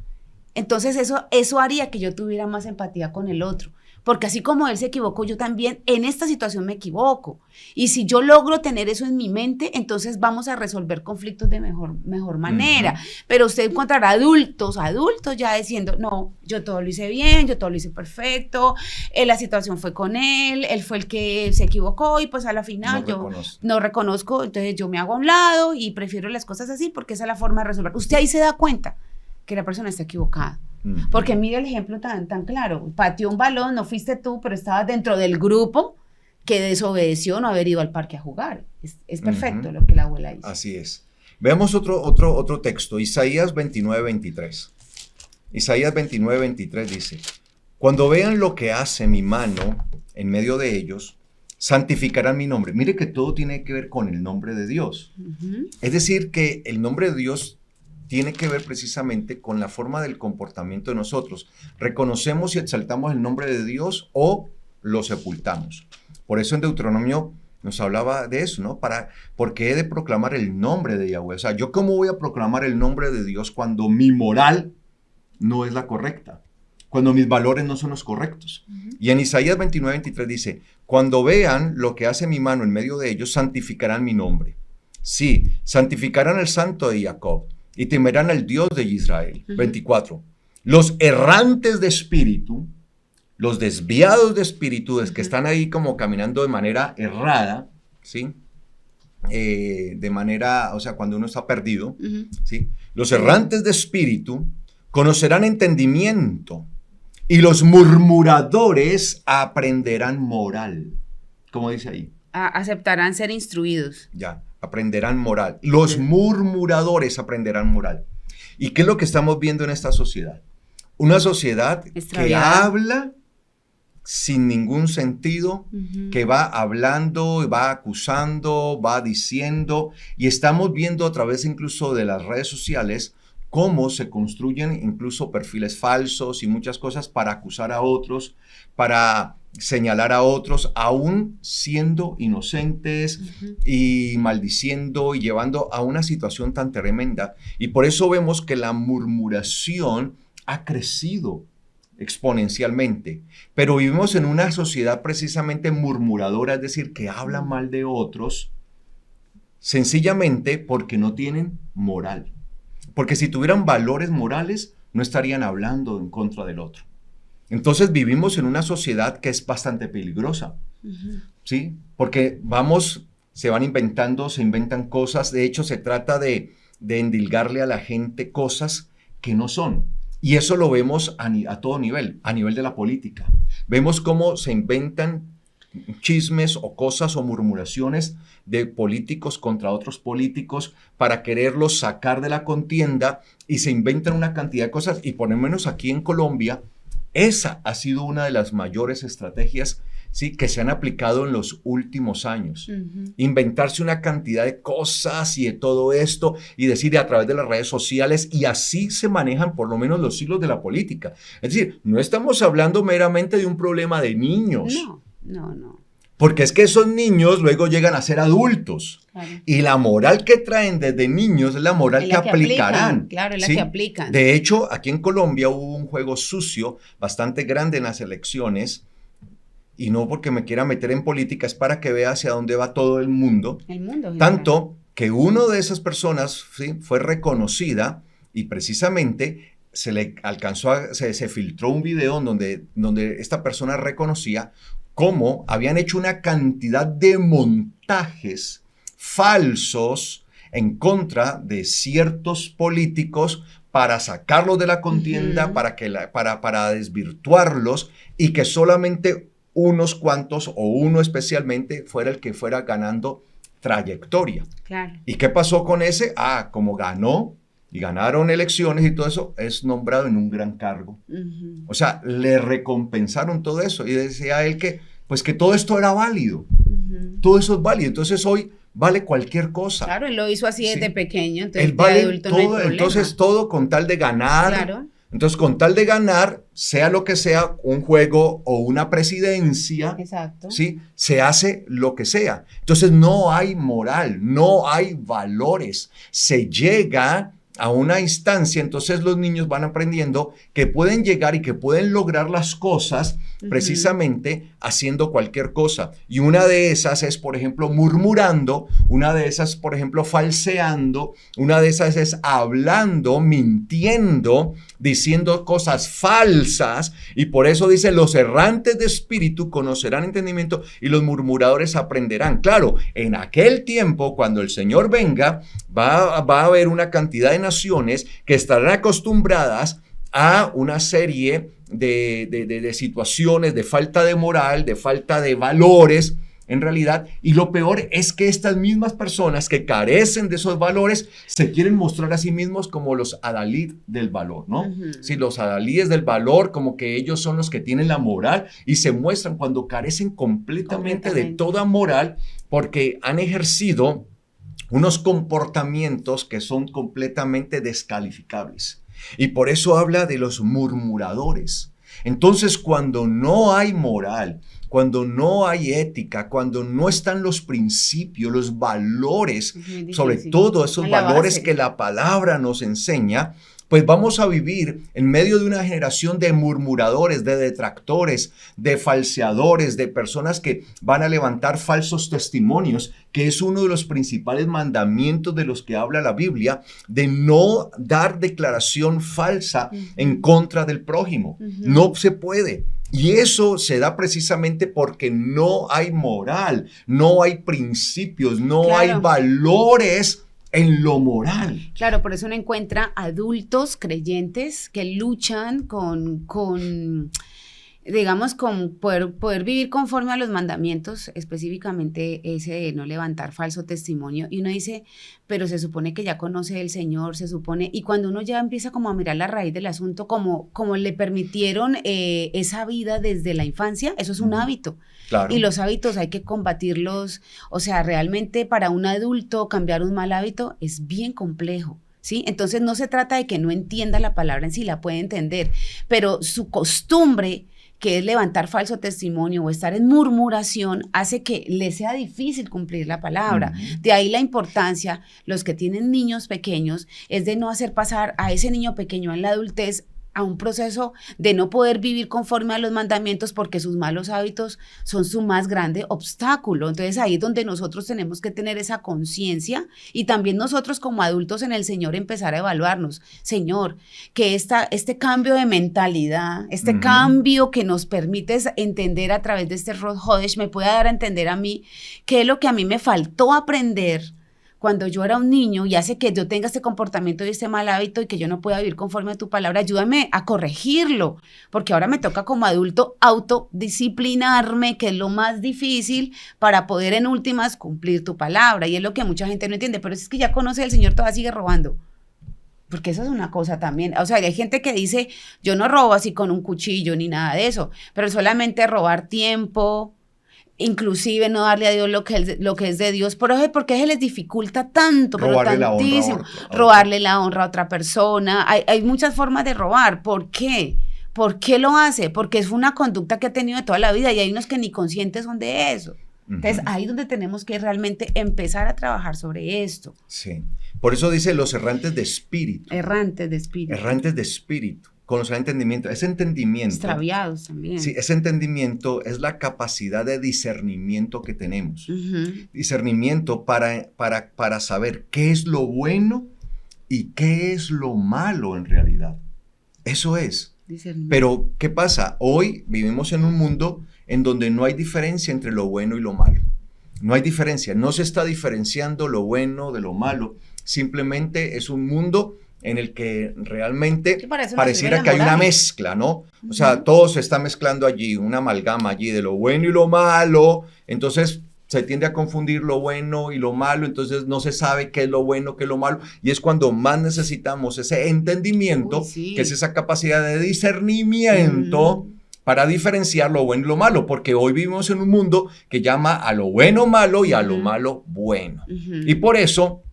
entonces eso haría que yo tuviera más empatía con el otro. Porque así como él se equivocó, yo también en esta situación me equivoco. Y si yo logro tener eso en mi mente, entonces vamos a resolver conflictos de mejor manera. Pero usted encontrará adultos ya diciendo, no, yo todo lo hice bien, yo todo lo hice perfecto, la situación fue con él fue el que se equivocó y pues a la final no reconozco, entonces yo me hago a un lado y prefiero las cosas así porque esa es la forma de resolver. Usted ahí se da cuenta que la persona está equivocada. Porque mira el ejemplo tan claro, pateó un balón, no fuiste tú, pero estabas dentro del grupo que desobedeció no haber ido al parque a jugar. Es perfecto lo que la abuela hizo. Así es. Veamos otro texto, Isaías 29, 23. Isaías 29, 23 dice: cuando vean lo que hace mi mano en medio de ellos, santificarán mi nombre. Mire que todo tiene que ver con el nombre de Dios. Es decir, que el nombre de Dios tiene que ver precisamente con la forma del comportamiento de nosotros. Reconocemos y exaltamos el nombre de Dios o lo sepultamos. Por eso en Deuteronomio nos hablaba de eso, ¿no? Porque he de proclamar el nombre de Yahweh. O sea, ¿yo cómo voy a proclamar el nombre de Dios cuando mi moral no es la correcta? Cuando mis valores no son los correctos. Y en Isaías 29, 23 dice: cuando vean lo que hace mi mano en medio de ellos, santificarán mi nombre. Sí, santificarán al Santo de Jacob y temerán al Dios de Israel. 24. Los errantes de espíritu, los desviados de espíritu, que están ahí como caminando de manera errada, ¿sí? De manera, o sea, cuando uno está perdido, ¿sí? Los errantes de espíritu conocerán entendimiento y los murmuradores aprenderán moral. ¿Cómo dice ahí? Aceptarán ser instruidos. Ya, aprenderán moral. Los murmuradores aprenderán moral. ¿Y qué es lo que estamos viendo en esta sociedad? Una sociedad que habla sin ningún sentido, que va hablando, va acusando, va diciendo, y estamos viendo a través incluso de las redes sociales cómo se construyen incluso perfiles falsos y muchas cosas para acusar a otros, para señalar a otros, aún siendo inocentes y maldiciendo y llevando a una situación tan tremenda. Y por eso vemos que la murmuración ha crecido exponencialmente, pero vivimos en una sociedad precisamente murmuradora, es decir, que habla mal de otros, sencillamente porque no tienen moral. Porque si tuvieran valores morales, no estarían hablando en contra del otro. Entonces vivimos en una sociedad que es bastante peligrosa, ¿sí? Porque se van inventando, se inventan cosas. De hecho, se trata de endilgarle a la gente cosas que no son. Y eso lo vemos a todo nivel, a nivel de la política. Vemos cómo se inventan chismes o cosas o murmuraciones de políticos contra otros políticos para quererlos sacar de la contienda, y se inventan una cantidad de cosas, y por lo menos aquí en Colombia esa ha sido una de las mayores estrategias, ¿sí?, que se han aplicado en los últimos años. Inventarse una cantidad de cosas y de todo esto, y decir a través de las redes sociales, y así se manejan por lo menos los hilos de la política. Es decir, no estamos hablando meramente de un problema de niños. No. Porque es que esos niños luego llegan a ser adultos. Claro. Y la moral que traen desde niños es la moral que aplicarán. Claro, es la ¿sí? que aplican. De hecho, aquí en Colombia hubo un juego sucio bastante grande en las elecciones, y no porque me quiera meter en política, es para que vea hacia dónde va todo el mundo. Tanto que una de esas personas, ¿sí?, fue reconocida, y precisamente se le alcanzó se filtró un video donde esta persona reconocía cómo habían hecho una cantidad de montajes falsos en contra de ciertos políticos para sacarlos de la contienda, para desvirtuarlos, y que solamente unos cuantos o uno especialmente fuera el que fuera ganando trayectoria. Claro. ¿Y qué pasó con ese? Como ganó y ganaron elecciones y todo eso, es nombrado en un gran cargo. O sea, le recompensaron todo eso, y decía él que todo esto era válido. Todo eso es válido. Entonces hoy vale cualquier cosa. Claro, él lo hizo así desde pequeño, entonces él vale de adulto todo, no hay problema. entonces todo con tal de ganar. Claro. Entonces, con tal de ganar, sea lo que sea, un juego o una presidencia, exacto, ¿sí?, se hace lo que sea. Entonces, no hay moral, no hay valores. Se llega a una instancia, entonces los niños van aprendiendo que pueden llegar y que pueden lograr las cosas precisamente haciendo cualquier cosa. Y una de esas es, por ejemplo, murmurando, una de esas, por ejemplo, falseando, una de esas es hablando, mintiendo, diciendo cosas falsas, y por eso dice: los errantes de espíritu conocerán entendimiento y los murmuradores aprenderán. Claro, en aquel tiempo, cuando el Señor venga, va a haber una cantidad de naciones que estarán acostumbradas a una serie de situaciones de falta de moral, de falta de valores, en realidad, y lo peor es que estas mismas personas que carecen de esos valores se quieren mostrar a sí mismos como los adalid del valor, ¿no? Sí, los adalíes del valor, como que ellos son los que tienen la moral y se muestran cuando carecen completamente de toda moral porque han ejercido unos comportamientos que son completamente descalificables. Y por eso habla de los murmuradores. Entonces, cuando no hay moral, cuando no hay ética, cuando no están los principios, los valores, sobre todo esos valores que la palabra nos enseña, pues vamos a vivir en medio de una generación de murmuradores, de detractores, de falseadores, de personas que van a levantar falsos testimonios, que es uno de los principales mandamientos de los que habla la Biblia, de no dar declaración falsa en contra del prójimo. No se puede. Y eso se da precisamente porque no hay moral, no hay principios, no hay valores en lo moral. Claro, por eso uno encuentra adultos creyentes que luchan con poder vivir conforme a los mandamientos, específicamente ese de no levantar falso testimonio. Y uno dice, pero se supone que ya conoce el Señor, se supone, y cuando uno ya empieza como a mirar la raíz del asunto, como le permitieron esa vida desde la infancia, eso es un hábito. Claro. Y los hábitos hay que combatirlos, o sea, realmente para un adulto cambiar un mal hábito es bien complejo. ¿Sí? Entonces no se trata de que no entienda la palabra en sí, la puede entender, pero su costumbre, que es levantar falso testimonio o estar en murmuración, hace que le sea difícil cumplir la palabra. De ahí la importancia, los que tienen niños pequeños, es de no hacer pasar a ese niño pequeño en la adultez a un proceso de no poder vivir conforme a los mandamientos porque sus malos hábitos son su más grande obstáculo. Entonces ahí es donde nosotros tenemos que tener esa conciencia y también nosotros como adultos en el Señor empezar a evaluarnos. Señor, que este cambio de mentalidad, este cambio que nos permite entender a través de este Ruach HaKodesh me pueda dar a entender a mí qué es lo que a mí me faltó aprender cuando yo era un niño y hace que yo tenga este comportamiento y este mal hábito y que yo no pueda vivir conforme a tu palabra, ayúdame a corregirlo, porque ahora me toca como adulto autodisciplinarme, que es lo más difícil para poder en últimas cumplir tu palabra, y es lo que mucha gente no entiende, pero es que ya conoce al Señor, todavía sigue robando. Porque eso es una cosa también, o sea, hay gente que dice, yo no robo así con un cuchillo ni nada de eso, pero solamente robar tiempo, inclusive no darle a Dios lo que es de Dios, porque se les dificulta tanto, robarle pero tantísimo, robarle la honra a otra persona. Hay muchas formas de robar. ¿Por qué? ¿Por qué lo hace? Porque es una conducta que ha tenido de toda la vida y hay unos que ni conscientes son de eso. Entonces, ahí es donde tenemos que realmente empezar a trabajar sobre esto. Sí. Por eso dice los errantes de espíritu. Errantes de espíritu. Errantes de espíritu. Conocer entendimiento. Ese entendimiento. Extraviados también. Sí, ese entendimiento es la capacidad de discernimiento que tenemos. Discernimiento para saber qué es lo bueno y qué es lo malo en realidad. Eso es. Pero, ¿qué pasa? Hoy vivimos en un mundo en donde no hay diferencia entre lo bueno y lo malo. No hay diferencia. No se está diferenciando lo bueno de lo malo. Simplemente es un mundo en el que realmente pareciera que hay una mezcla, ¿no? O sea, todo se está mezclando allí, una amalgama allí de lo bueno y lo malo, entonces se tiende a confundir lo bueno y lo malo, entonces no se sabe qué es lo bueno, qué es lo malo, y es cuando más necesitamos ese entendimiento, que es esa capacidad de discernimiento para diferenciar lo bueno y lo malo, porque hoy vivimos en un mundo que llama a lo bueno malo y a lo malo bueno. Y por eso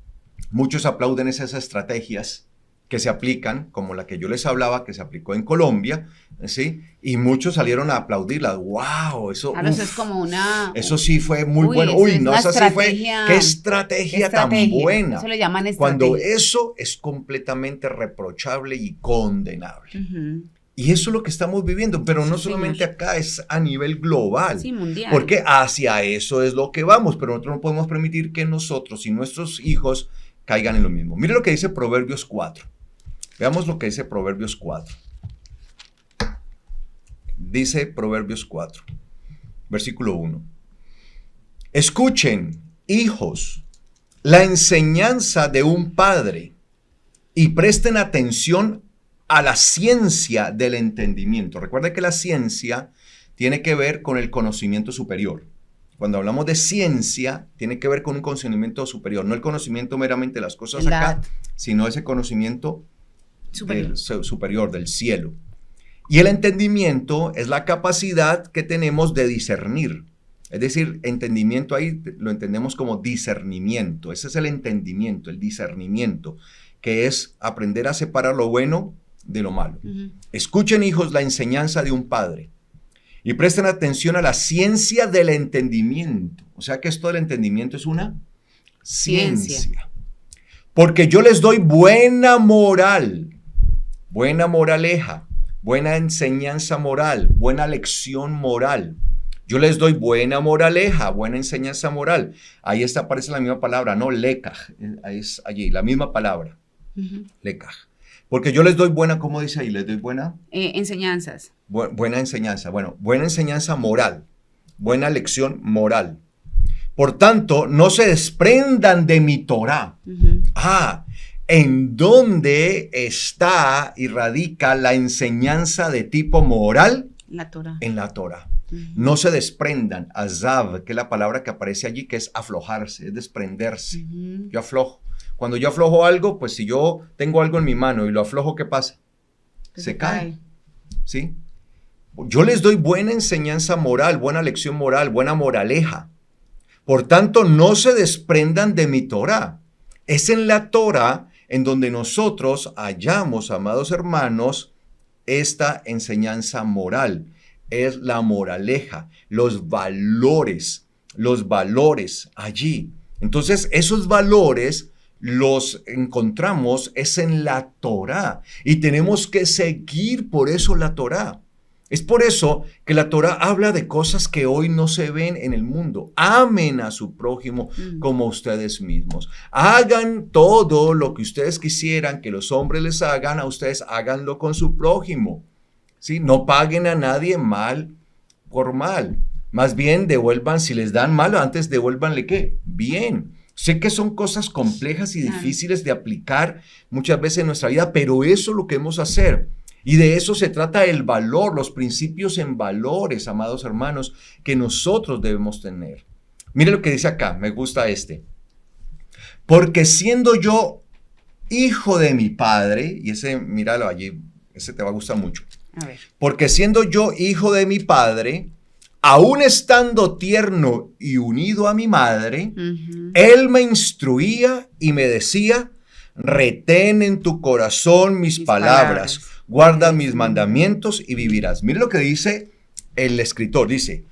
muchos aplauden esas estrategias que se aplican, como la que yo les hablaba, que se aplicó en Colombia, ¿sí? Y muchos salieron a aplaudirla. ¡Wow! Eso, eso es como una... Eso sí fue muy bueno. Esa sí fue... ¡Qué estrategia tan buena! Eso le llaman estrategia. Cuando eso es completamente reprochable y condenable. Y eso es lo que estamos viviendo, pero no solamente acá, es a nivel global. Sí, mundial. Porque hacia eso es lo que vamos, pero nosotros no podemos permitir que nosotros y nuestros hijos caigan en lo mismo. Mire lo que dice Proverbios 4. Veamos lo que dice Proverbios 4. Dice Proverbios 4, versículo 1. Escuchen, hijos, la enseñanza de un padre y presten atención a la ciencia del entendimiento. Recuerda que la ciencia tiene que ver con el conocimiento superior. Cuando hablamos de ciencia, tiene que ver con un conocimiento superior, no el conocimiento meramente de las cosas ¿Verdad? acá, sino ese conocimiento Superior. superior, del cielo. Y el entendimiento es la capacidad que tenemos de discernir. Es decir, entendimiento ahí lo entendemos como discernimiento. Ese es el entendimiento, el discernimiento, que es aprender a separar lo bueno de lo malo. Escuchen, hijos, la enseñanza de un padre y presten atención a la ciencia del entendimiento. O sea que esto del entendimiento es una ciencia. Porque yo les doy buena moral, buena moraleja, buena enseñanza moral, buena lección moral. Yo les doy buena moraleja, buena enseñanza moral. Ahí aparece la misma palabra, ¿no? Lekaj, es allí, la misma palabra. Lekaj. Porque yo les doy buena, ¿cómo dice ahí? Les doy buena Enseñanzas. buena enseñanza. Bueno, buena enseñanza moral, buena lección moral. Por tanto, no se desprendan de mi Torah. ¿En dónde está y radica la enseñanza de tipo moral? La Torah. En la Torah. No se desprendan. Azav, que es la palabra que aparece allí, que es aflojarse, es desprenderse. Yo aflojo. Cuando yo aflojo algo, pues si yo tengo algo en mi mano y lo aflojo, ¿qué pasa? Se cae. ¿Sí? Yo les doy buena enseñanza moral, buena lección moral, buena moraleja. Por tanto, no se desprendan de mi Torah. Es en la Torah en donde nosotros hallamos, amados hermanos, esta enseñanza moral. Es la moraleja, los valores allí. Entonces, esos valores los encontramos es en la Torah y tenemos que seguir por eso la Torah. Es por eso que la Torah habla de cosas que hoy no se ven en el mundo. Amen a su prójimo como ustedes mismos. Hagan todo lo que ustedes quisieran que los hombres les hagan a ustedes, háganlo con su prójimo. ¿Sí? No paguen a nadie mal por mal. Más bien devuelvan, si les dan mal, antes devuélvanle ¿qué? Bien. Sé que son cosas complejas y difíciles de aplicar muchas veces en nuestra vida, pero eso es lo que debemos hacer. Y de eso se trata el valor, los principios en valores, amados hermanos, que nosotros debemos tener. Mire lo que dice acá, me gusta este. Porque siendo yo hijo de mi padre, y ese, míralo allí, ese te va a gustar mucho. A ver. Porque siendo yo hijo de mi padre, aún estando tierno y unido a mi madre, él me instruía y me decía, retén en tu corazón mis palabras, guarda mis mandamientos y vivirás. Mire lo que dice el escritor, dice,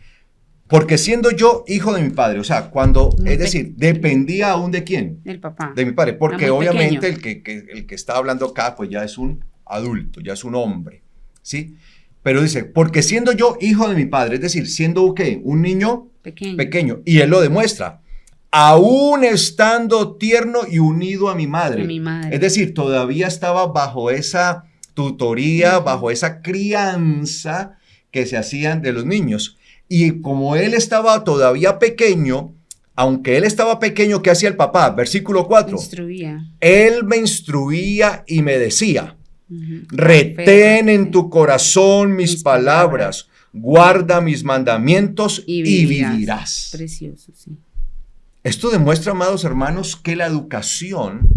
porque siendo yo hijo de mi padre, o sea, cuando, es decir, dependía aún de quién? Del papá. De mi padre, porque Era muy obviamente pequeño. el que está hablando acá, pues ya es un adulto, ya es un hombre, ¿sí? Pero dice, porque siendo yo hijo de mi padre, es decir, siendo ¿qué? Un niño pequeño. Y él lo demuestra, aún estando tierno y unido a mi madre. Es decir, todavía estaba bajo esa tutoría, bajo esa crianza que se hacían de los niños. Y como él estaba todavía pequeño, aunque él estaba pequeño, ¿qué hacía el papá? Versículo 4. Instruía. Él me instruía y me decía, retén en tu corazón mis palabras, guarda mis mandamientos y vivirás. Precioso, sí. Esto demuestra, amados hermanos, que la educación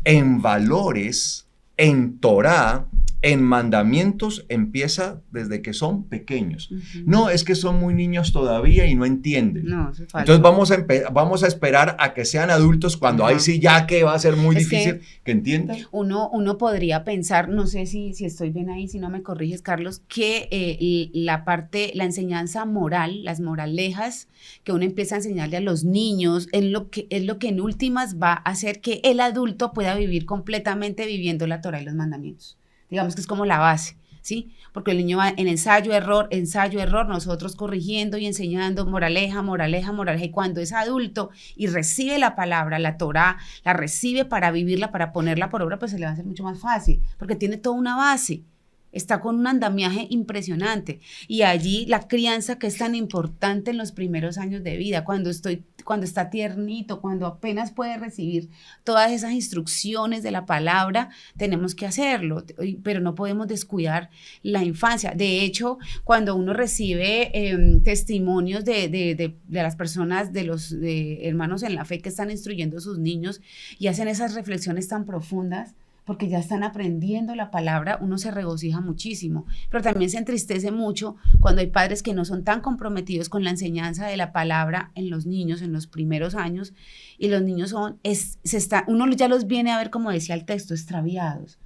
en valores, en Torah, en mandamientos, empieza desde que son pequeños. No, es que son muy niños todavía y no entienden. No, eso es falso. Entonces vamos a esperar a que sean adultos cuando ahí sí ya que va a ser muy difícil que entiendan. Uno podría pensar, no sé si estoy bien ahí, si no me corriges, Carlos, que la enseñanza moral, las moralejas que uno empieza a enseñarle a los niños, es lo que en últimas va a hacer que el adulto pueda vivir completamente viviendo la Torah y los mandamientos. Digamos que es como la base, ¿sí? Porque el niño va en ensayo, error, nosotros corrigiendo y enseñando moraleja, y cuando es adulto y recibe la palabra, la Torah, la recibe para vivirla, para ponerla por obra, pues se le va a hacer mucho más fácil, porque tiene toda una base. está con un andamiaje impresionante. Y allí la crianza, que es tan importante en los primeros años de vida, cuando está tiernito, cuando apenas puede recibir todas esas instrucciones de la palabra, tenemos que hacerlo, pero no podemos descuidar la infancia. De hecho, cuando uno recibe testimonios de las personas, de los hermanos en la fe que están instruyendo a sus niños y hacen esas reflexiones tan profundas, porque ya están aprendiendo la palabra, uno se regocija muchísimo, pero también se entristece mucho cuando hay padres que no son tan comprometidos con la enseñanza de la palabra en los niños en los primeros años, y los niños uno ya los viene a ver, como decía el texto, extraviados.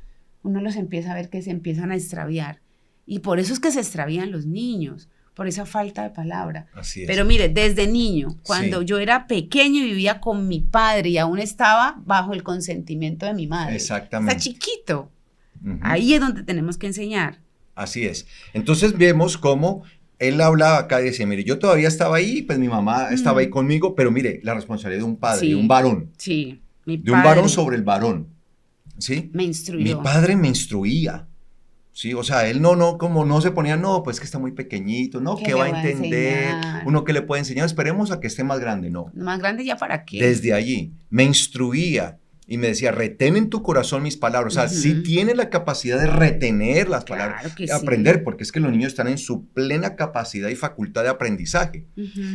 Uno los empieza a ver que se empiezan a extraviar, y por eso es que se extravían los niños, por esa falta de palabra. Así es. Pero mire, desde niño, cuando yo era pequeño y vivía con mi padre y aún estaba bajo el consentimiento de mi madre. Exactamente. Está chiquito. Ahí es donde tenemos que enseñar. Así es. Entonces vemos cómo él hablaba acá y decía, mire, yo todavía estaba ahí, pues mi mamá estaba ahí conmigo, pero mire, la responsabilidad de un padre, Sí. de un varón. Sí, mi De un varón sobre el varón. ¿Sí? me instruyó. Mi padre me instruía. Sí, o sea, él como no se ponía, no, pues que está muy pequeñito, no, ¿Qué ¿qué le va a va a entender? enseñar? Uno que le puede enseñar, esperemos a que esté más grande, no. Más grande ya para qué. Desde allí, me instruía y me decía, retén en tu corazón mis palabras. O sea, sí tiene la capacidad de retener las palabras, Claro que de aprender, sí. porque es que los niños están en su plena capacidad y facultad de aprendizaje.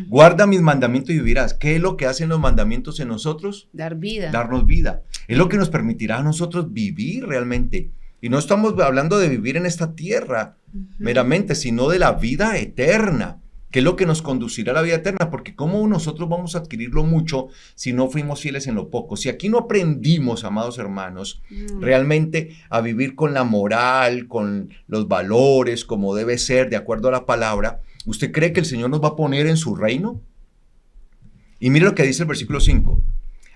Guarda mis mandamientos y vivirás. ¿Qué es lo que hacen los mandamientos en nosotros? Dar vida. Darnos vida. Es lo que nos permitirá a nosotros vivir realmente. Y no estamos hablando de vivir en esta tierra meramente, sino de la vida eterna, que es lo que nos conducirá a la vida eterna, porque ¿cómo nosotros vamos a adquirir lo mucho si no fuimos fieles en lo poco? Si aquí no aprendimos, amados hermanos, realmente a vivir con la moral, con los valores, como debe ser, de acuerdo a la palabra, ¿usted cree que el Señor nos va a poner en su reino? Y mire lo que dice el versículo 5.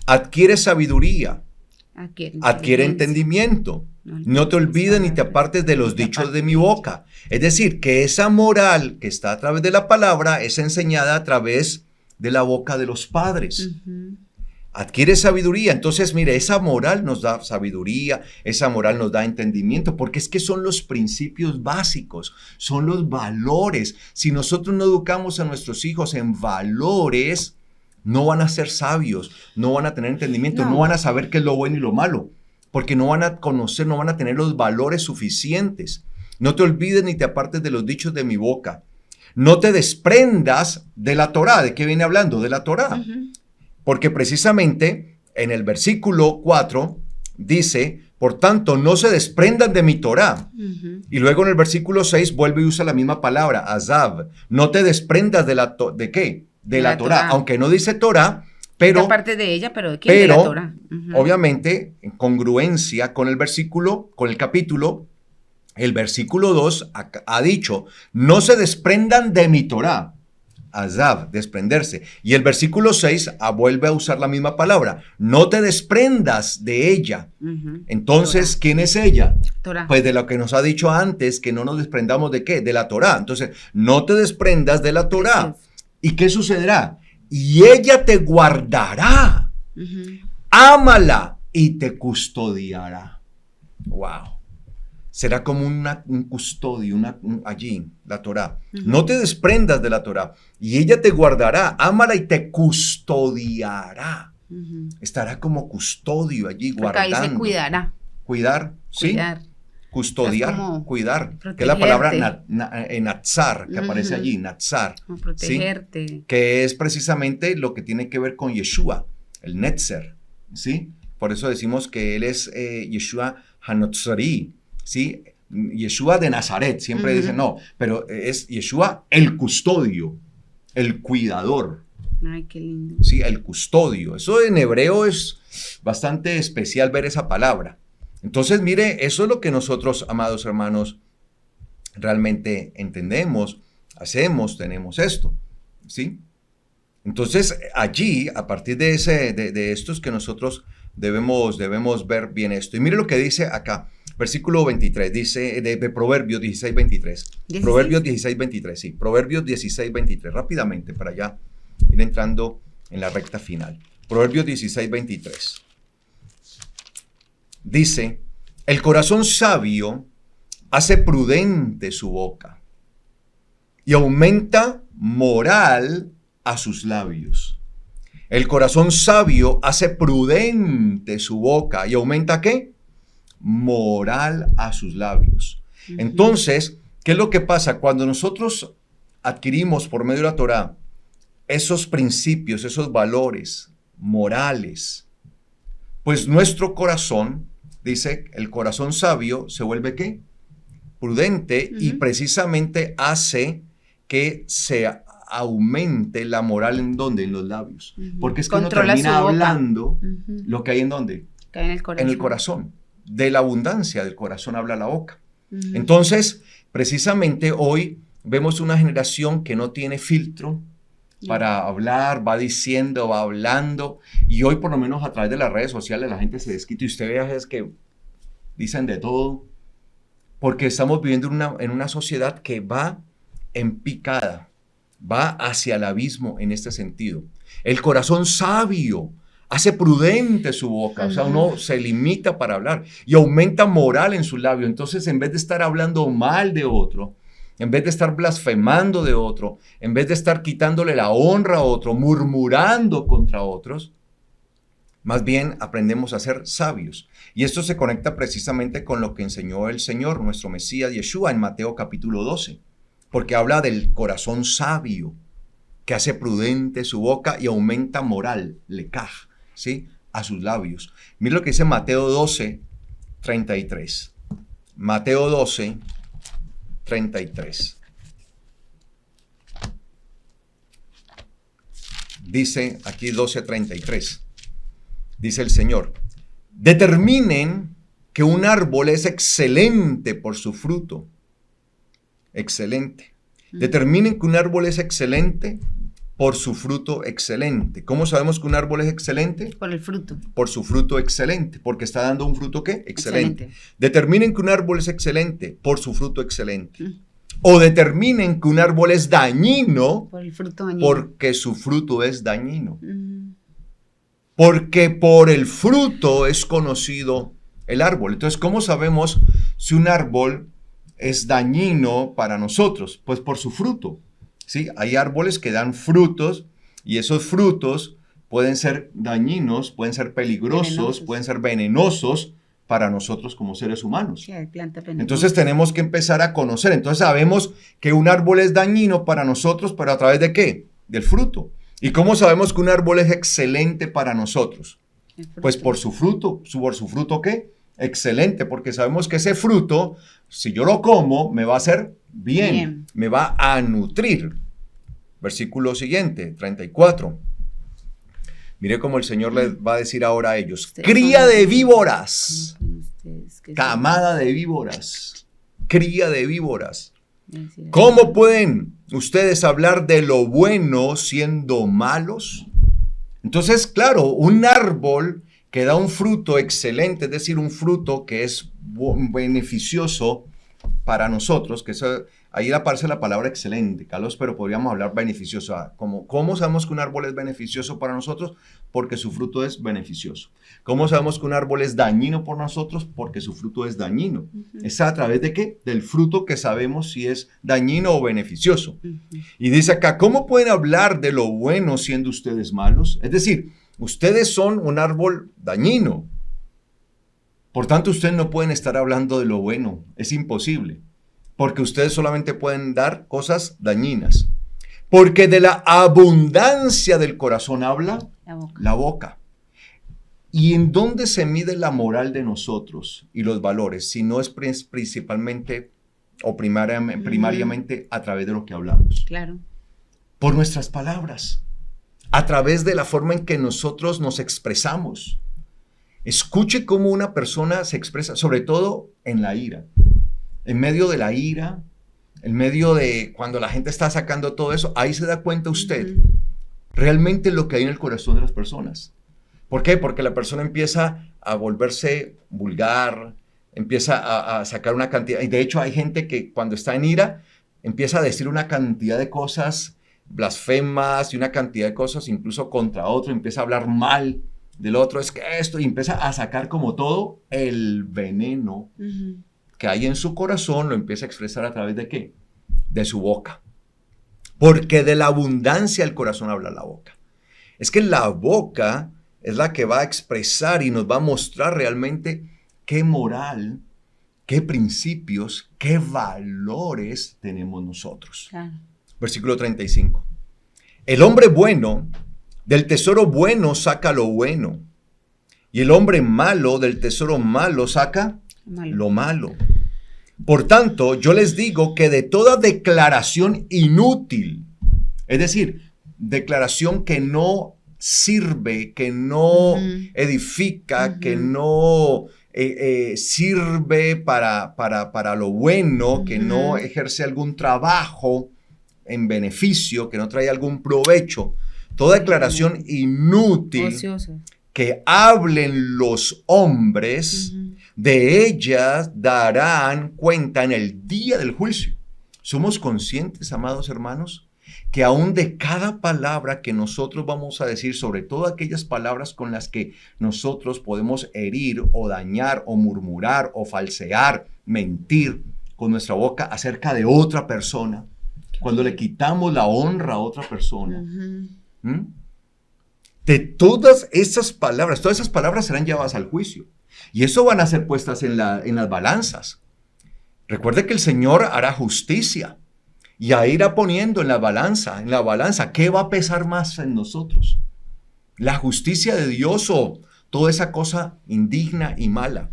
Adquiere sabiduría, adquiere entendimiento. No te olvides ni te apartes de los dichos de mi boca. Es decir, que esa moral que está a través de la palabra es enseñada a través de la boca de los padres. Adquiere sabiduría. Entonces, mire, esa moral nos da sabiduría, esa moral nos da entendimiento, porque es que son los principios básicos, son los valores. Si nosotros no educamos a nuestros hijos en valores, no van a ser sabios, no van a tener entendimiento, no van a saber qué es lo bueno y lo malo, porque no van a conocer, no van a tener los valores suficientes. No te olvides ni te apartes de los dichos de mi boca. No te desprendas de la Torá. ¿De qué viene hablando? De la Torá. Porque precisamente en el versículo 4 dice, por tanto, no se desprendan de mi Torá. Y luego en el versículo 6 vuelve y usa la misma palabra, azab. No te desprendas ¿de qué? De la Torá. Aunque no dice Torá, pero... Aparte de ella, pero ¿de qué? De la Torá. Obviamente, en congruencia con el versículo, con el capítulo, el versículo 2 ha dicho, no se desprendan de mi Torá. Azab, desprenderse. Y el versículo 6 vuelve a usar la misma palabra. No te desprendas de ella. Entonces, Torá. ¿Quién es ella? Torá. Pues de lo que nos ha dicho antes, que no nos desprendamos de ¿qué? De la Torá. Entonces, no te desprendas de la Torá. ¿Y qué sucederá? Y ella te guardará. Ámala y te custodiará. Wow. Será como un custodio, allí, la Torá. No te desprendas de la Torá. Y ella te guardará, ámala y te custodiará. Estará como custodio allí, guardando. Acá dice cuidará. Cuidar, ¿sí? Cuidar. Custodiar, cuidar. Que es la palabra natzar, que aparece allí, natzar. Como protegerte. ¿Sí? Que es precisamente lo que tiene que ver con Yeshua, el netzer, ¿sí? Por eso decimos que él es Yeshua Hanotzari, ¿sí? Yeshua de Nazaret, siempre dicen no, pero es Yeshua el custodio, el cuidador. Ay, qué lindo. Sí, el custodio. Eso en hebreo es bastante especial ver esa palabra. Entonces, mire, eso es lo que nosotros, amados hermanos, realmente entendemos, hacemos, tenemos esto, ¿sí? Entonces, allí, a partir de estos que nosotros debemos ver bien esto. Y mire lo que dice acá, versículo 23, dice, de Proverbios 16, 23. Proverbios 16, 23, sí. Proverbios 16, 23. Rápidamente, para ya ir entrando en la recta final. Proverbios 16, 23. Dice, el corazón sabio hace prudente su boca y aumenta moral a sus labios. El corazón sabio hace prudente su boca y aumenta ¿qué? Moral a sus labios. Entonces, ¿qué es lo que pasa? Cuando nosotros adquirimos por medio de la Torá esos principios, esos valores morales, pues nuestro corazón, dice, el corazón sabio se vuelve ¿qué? Prudente y precisamente hace que se aumente la moral ¿en dónde? En los labios. Porque es que uno termina hablando lo que hay ¿en dónde? Que hay en el corazón. En el corazón. De la abundancia del corazón habla la boca. Entonces, precisamente hoy vemos una generación que no tiene filtro para hablar, va diciendo, va hablando, y hoy por lo menos a través de las redes sociales la gente se desquita y usted vea es que dicen de todo, porque estamos viviendo en una sociedad que va en picada, va hacia el abismo en este sentido. El corazón sabio hace prudente su boca, o sea, uno se limita para hablar y aumenta moral en su labio. Entonces, en vez de estar hablando mal de otro, en vez de estar blasfemando de otro, en vez de estar quitándole la honra a otro, murmurando contra otros, más bien aprendemos a ser sabios. Y esto se conecta precisamente con lo que enseñó el Señor, nuestro Mesías Yeshua, en Mateo capítulo 12, porque habla del corazón sabio, que hace prudente su boca y aumenta moral, lekaj, ¿sí? A sus labios. Mira lo que dice Mateo 12, 33. Mateo 12, 33. Dice aquí 12:33. Dice el Señor: determinen que un árbol es excelente por su fruto. Excelente. Determinen que un árbol es excelente por su fruto excelente. ¿Cómo sabemos que un árbol es excelente? Por el fruto. Por su fruto excelente, porque está dando un fruto ¿qué? Excelente. Determinen que un árbol es excelente por su fruto excelente. O determinen que un árbol es dañino por el fruto dañino, porque su fruto es dañino. Porque por el fruto es conocido el árbol. Entonces, ¿cómo sabemos si un árbol es dañino para nosotros? Pues por su fruto. ¿Sí? Hay árboles que dan frutos y esos frutos pueden ser dañinos, pueden ser peligrosos, pueden ser venenosos para nosotros como seres humanos. Sí, hay planta venenosa. Entonces tenemos que empezar a conocer. Entonces sabemos que un árbol es dañino para nosotros, pero ¿a través de qué? Del fruto. ¿Y cómo sabemos que un árbol es excelente para nosotros? Pues por su fruto. ¿Por su fruto qué? Excelente, porque sabemos que ese fruto, si yo lo como, me va a hacer bien, me va a nutrir. Versículo siguiente, 34. Mire cómo el Señor les va a decir ahora a ellos: cría de víboras, camada de víboras, cría de víboras. ¿Cómo pueden ustedes hablar de lo bueno siendo malos? Entonces, claro, un árbol que da un fruto excelente, es decir, un fruto que es beneficioso para nosotros, que eso, ahí aparece la palabra excelente, Carlos, pero podríamos hablar beneficioso. ¿Cómo sabemos que un árbol es beneficioso para nosotros? Porque su fruto es beneficioso. ¿Cómo sabemos que un árbol es dañino por nosotros? Porque su fruto es dañino. ¿Es a través de qué? Del fruto que sabemos si es dañino o beneficioso. Y dice acá, ¿cómo pueden hablar de lo bueno siendo ustedes malos? Es decir, ustedes son un árbol dañino. Por tanto, ustedes no pueden estar hablando de lo bueno. Es imposible. Porque ustedes solamente pueden dar cosas dañinas. Porque de la abundancia del corazón habla la boca. ¿Y en dónde se mide la moral de nosotros y los valores? Si no es principalmente o primariamente a través de lo que hablamos. Claro. Por nuestras palabras. A través de la forma en que nosotros nos expresamos. Escuche cómo una persona se expresa, sobre todo en la ira. En medio de la ira, en medio de cuando la gente está sacando todo eso, ahí se da cuenta usted realmente lo que hay en el corazón de las personas. ¿Por qué? Porque la persona empieza a volverse vulgar, empieza a sacar una cantidad, y de hecho hay gente que cuando está en ira empieza a decir una cantidad de cosas blasfemas y una cantidad de cosas incluso contra otro, empieza a hablar mal del otro, es que esto, y empieza a sacar como todo el veneno que hay en su corazón lo empieza a expresar a través de ¿qué? De su boca. Porque de la abundancia del corazón habla la boca. Es que la boca es la que va a expresar y nos va a mostrar realmente qué moral, qué principios, qué valores tenemos nosotros. Claro. Versículo 35. El hombre bueno, del tesoro bueno saca lo bueno, y el hombre malo del tesoro malo saca lo malo. Por tanto, yo les digo que de toda declaración inútil, es decir, declaración que no sirve, que no edifica, que no sirve para lo bueno, que no ejerce algún trabajo en beneficio, que no trae algún provecho, toda declaración inútil Ocioso. que hablen los hombres, de ellas darán cuenta en el día del juicio. ¿Somos conscientes, amados hermanos, que aún de cada palabra que nosotros vamos a decir, sobre todo aquellas palabras con las que nosotros podemos herir o dañar o murmurar o falsear, mentir con nuestra boca acerca de otra persona, cuando le quitamos la honra a otra persona? De todas esas palabras serán llevadas al juicio. Y eso van a ser puestas en las balanzas. Recuerde que el Señor hará justicia y ahí irá poniendo en la balanza, ¿qué va a pesar más en nosotros? La justicia de Dios o toda esa cosa indigna y mala,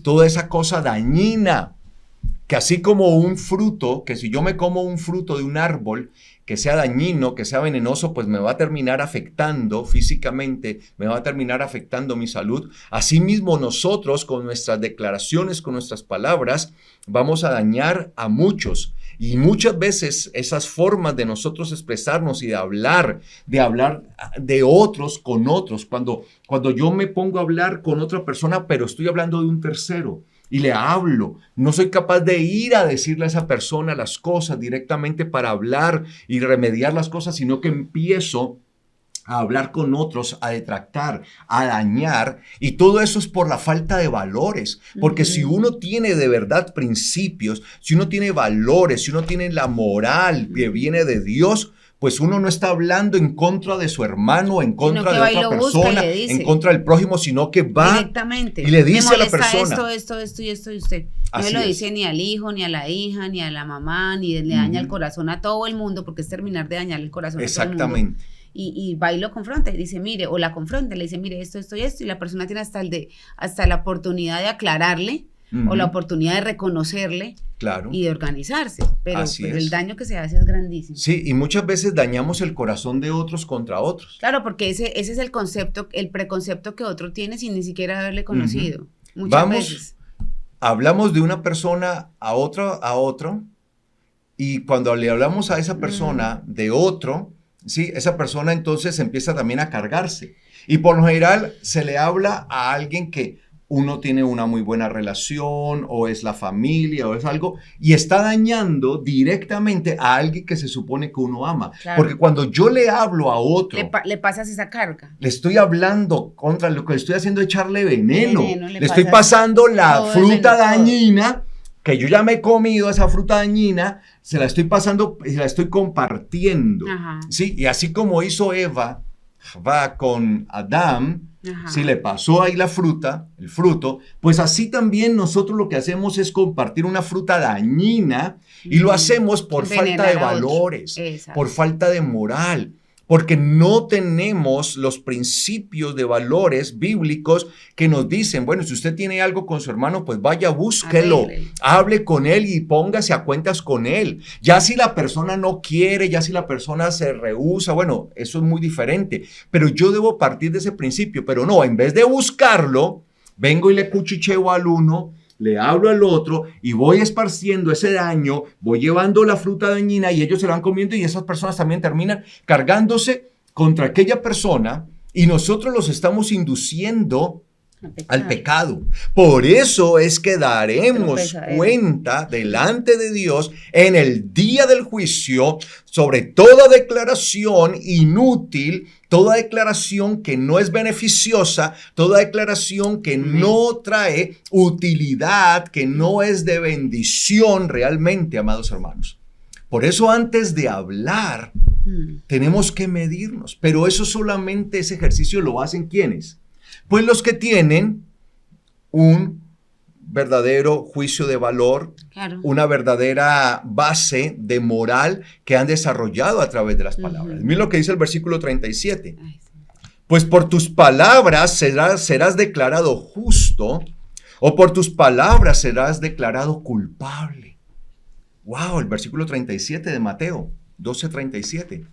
toda esa cosa dañina, que así como un fruto, que si yo me como un fruto de un árbol que sea dañino, que sea venenoso, pues me va a terminar afectando físicamente, me va a terminar afectando mi salud. Asimismo, nosotros con nuestras declaraciones, con nuestras palabras, vamos a dañar a muchos. Y muchas veces esas formas de nosotros expresarnos y de hablar de otros con otros, cuando yo me pongo a hablar con otra persona, pero estoy hablando de un tercero, y le hablo, no soy capaz de ir a decirle a esa persona las cosas directamente para hablar y remediar las cosas, sino que empiezo a hablar con otros, a detractar, a dañar, y todo eso es por la falta de valores, porque si uno tiene de verdad principios, si uno tiene valores, si uno tiene la moral que viene de Dios, pues uno no está hablando en contra de su hermano, en contra de otra persona, en contra del prójimo, sino que va directamente y le dice a la persona. Esto y usted. No me lo dice ni al hijo, ni a la hija, ni a la mamá, ni le daña el corazón a todo el mundo, porque es terminar de dañar el corazón a todo el mundo. Exactamente. Y va y lo confronta y dice, mire, o la confronta, le dice, mire, esto y esto, y la persona tiene hasta la oportunidad de aclararle, o la oportunidad de reconocerle, claro, y de organizarse, pero es. El daño que se hace es grandísimo. Sí, y muchas veces dañamos el corazón de otros contra otros. Claro, porque ese es el concepto, el preconcepto que otro tiene sin ni siquiera haberle conocido. Muchas veces. Hablamos de una persona a otro, y cuando le hablamos a esa persona de otro, ¿sí? Esa persona entonces empieza también a cargarse. Y por lo general se le habla a alguien que uno tiene una muy buena relación, o es la familia, o es algo, y está dañando directamente a alguien que se supone que uno ama. Claro. Porque cuando yo le hablo a otro, le pasas esa carga. Le estoy hablando contra lo que le estoy haciendo, echarle veneno. Le estoy pasando la fruta dañina, que yo ya me he comido esa fruta dañina, se la estoy pasando y se la estoy compartiendo. ¿Sí? Y así como hizo Eva, va con Adán, si le pasó ahí la fruta, el fruto, pues así también nosotros lo que hacemos es compartir una fruta dañina, y lo hacemos por falta de valores, por falta de moral, porque no tenemos los principios de valores bíblicos que nos dicen, bueno, si usted tiene algo con su hermano, pues vaya, búsquelo, hable con él y póngase a cuentas con él. Ya si la persona no quiere, ya si la persona se rehúsa, bueno, eso es muy diferente, pero yo debo partir de ese principio, pero no, en vez de buscarlo, vengo y le cuchicheo al uno, le hablo al otro y voy esparciendo ese daño, voy llevando la fruta dañina y ellos se la van comiendo, y esas personas también terminan cargándose contra aquella persona, y nosotros los estamos induciendo al pecado. Por eso es que daremos Tropezadero. cuenta delante de Dios en el día del juicio sobre toda declaración inútil, toda declaración que no es beneficiosa, toda declaración que no trae utilidad, que no es de bendición realmente, amados hermanos. Por eso antes de hablar tenemos que medirnos, pero eso solamente, ese ejercicio lo hacen ¿quiénes? Pues los que tienen un verdadero juicio de valor, Claro. una verdadera base de moral que han desarrollado a través de las palabras. Miren lo que dice el versículo 37. Ay, sí. Pues por tus palabras serás declarado justo, o por tus palabras serás declarado culpable. Wow, el versículo 37 de Mateo 12:37.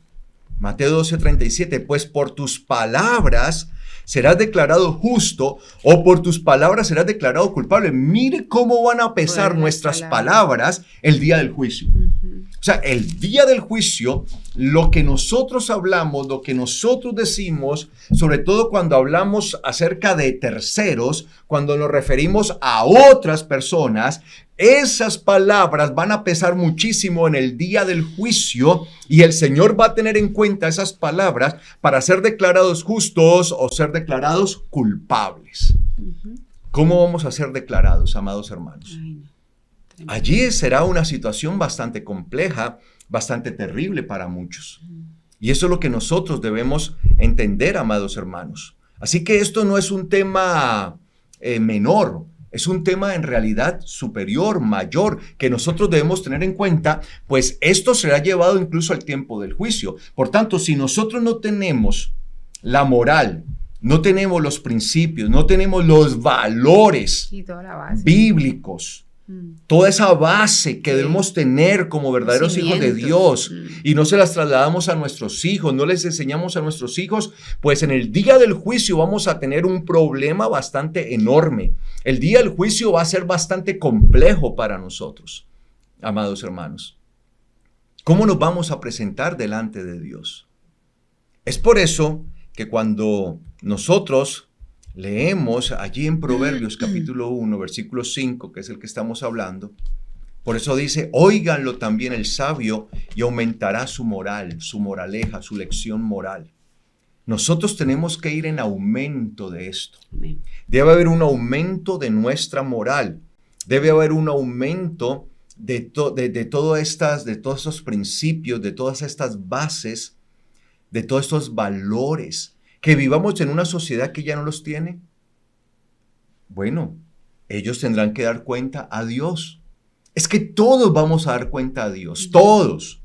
Mateo 12:37, pues por tus palabras serás declarado justo o por tus palabras serás declarado culpable. Mire cómo van a pesar Poder nuestras las palabras el día del juicio. O sea, el día del juicio, lo que nosotros hablamos, lo que nosotros decimos, sobre todo cuando hablamos acerca de terceros, cuando nos referimos a otras personas, esas palabras van a pesar muchísimo en el día del juicio y el Señor va a tener en cuenta esas palabras para ser declarados justos o ser declarados culpables. ¿Cómo vamos a ser declarados, amados hermanos? Ay, no. Tremendo. Allí será una situación bastante compleja, bastante terrible para muchos. Y eso es lo que nosotros debemos entender, amados hermanos. Así que esto no es un tema menor, es un tema en realidad superior, mayor, que nosotros debemos tener en cuenta, pues esto será llevado incluso al tiempo del juicio. Por tanto, si nosotros no tenemos la moral, no tenemos los principios, no tenemos los valores Sí, toda la base. bíblicos, toda esa base que Sí. debemos tener como verdaderos hijos de Cimientos. Dios y no se las trasladamos a nuestros hijos, no les enseñamos a nuestros hijos, pues en el día del juicio vamos a tener un problema bastante enorme. El día del juicio va a ser bastante complejo para nosotros, amados hermanos. ¿Cómo nos vamos a presentar delante de Dios? Es por eso que cuando nosotros leemos allí en Proverbios capítulo 1, versículo 5, que es el que estamos hablando, por eso dice, óiganlo también el sabio y aumentará su moral, su moraleja, su lección moral. Nosotros tenemos que ir en aumento de esto. Amén. Debe haber un aumento de nuestra moral. Debe haber un aumento de todos estos principios, de todas estas bases, de todos estos valores. Que vivamos en una sociedad que ya no los tiene. Bueno, ellos tendrán que dar cuenta a Dios. Es que todos vamos a dar cuenta a Dios, todos.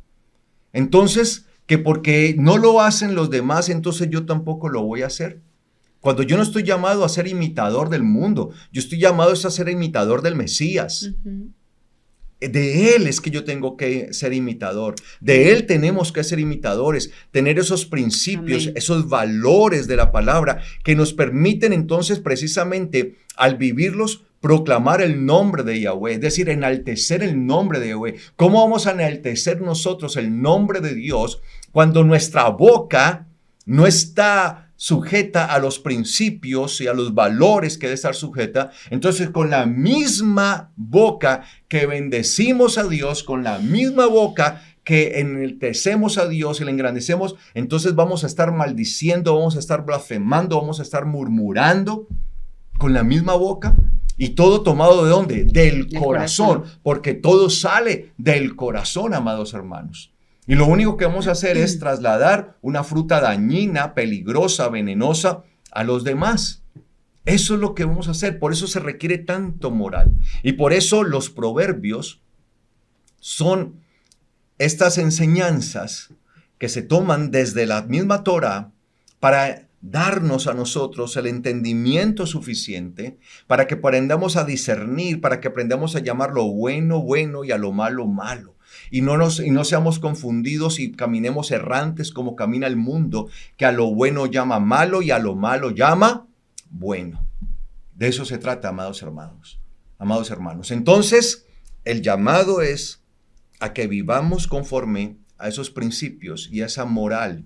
Entonces, que porque no lo hacen los demás, entonces yo tampoco lo voy a hacer. Cuando yo no estoy llamado a ser imitador del mundo, yo estoy llamado a ser imitador del Mesías. De Él es que yo tengo que ser imitador. De Él tenemos que ser imitadores, tener esos principios, Amén. esos valores de la palabra que nos permiten entonces precisamente al vivirlos proclamar el nombre de Yahweh, es decir, enaltecer el nombre de Yahweh. ¿Cómo vamos a enaltecer nosotros el nombre de Dios cuando nuestra boca no está sujeta a los principios y a los valores que debe estar sujeta? Entonces, con la misma boca que bendecimos a Dios, con la misma boca que enaltecemos a Dios y le engrandecemos, entonces vamos a estar maldiciendo, vamos a estar blasfemando, vamos a estar murmurando con la misma boca. Y todo tomado ¿de dónde? Del corazón, porque todo sale del corazón, amados hermanos. Y lo único que vamos a hacer es trasladar una fruta dañina, peligrosa, venenosa a los demás. Eso es lo que vamos a hacer. Por eso se requiere tanto moral. Y por eso los proverbios son estas enseñanzas que se toman desde la misma Torah para darnos a nosotros el entendimiento suficiente para que aprendamos a discernir, para que aprendamos a llamar lo bueno, bueno y a lo malo, malo. Y no seamos confundidos y caminemos errantes como camina el mundo, que a lo bueno llama malo y a lo malo llama bueno. De eso se trata, amados hermanos. Amados hermanos. Entonces, el llamado es a que vivamos conforme a esos principios y a esa moral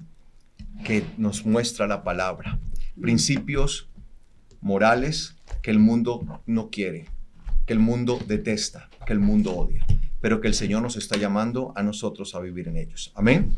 que nos muestra la palabra. Principios morales que el mundo no quiere, que el mundo detesta, que el mundo odia, pero que el Señor nos está llamando a nosotros a vivir en ellos. Amén.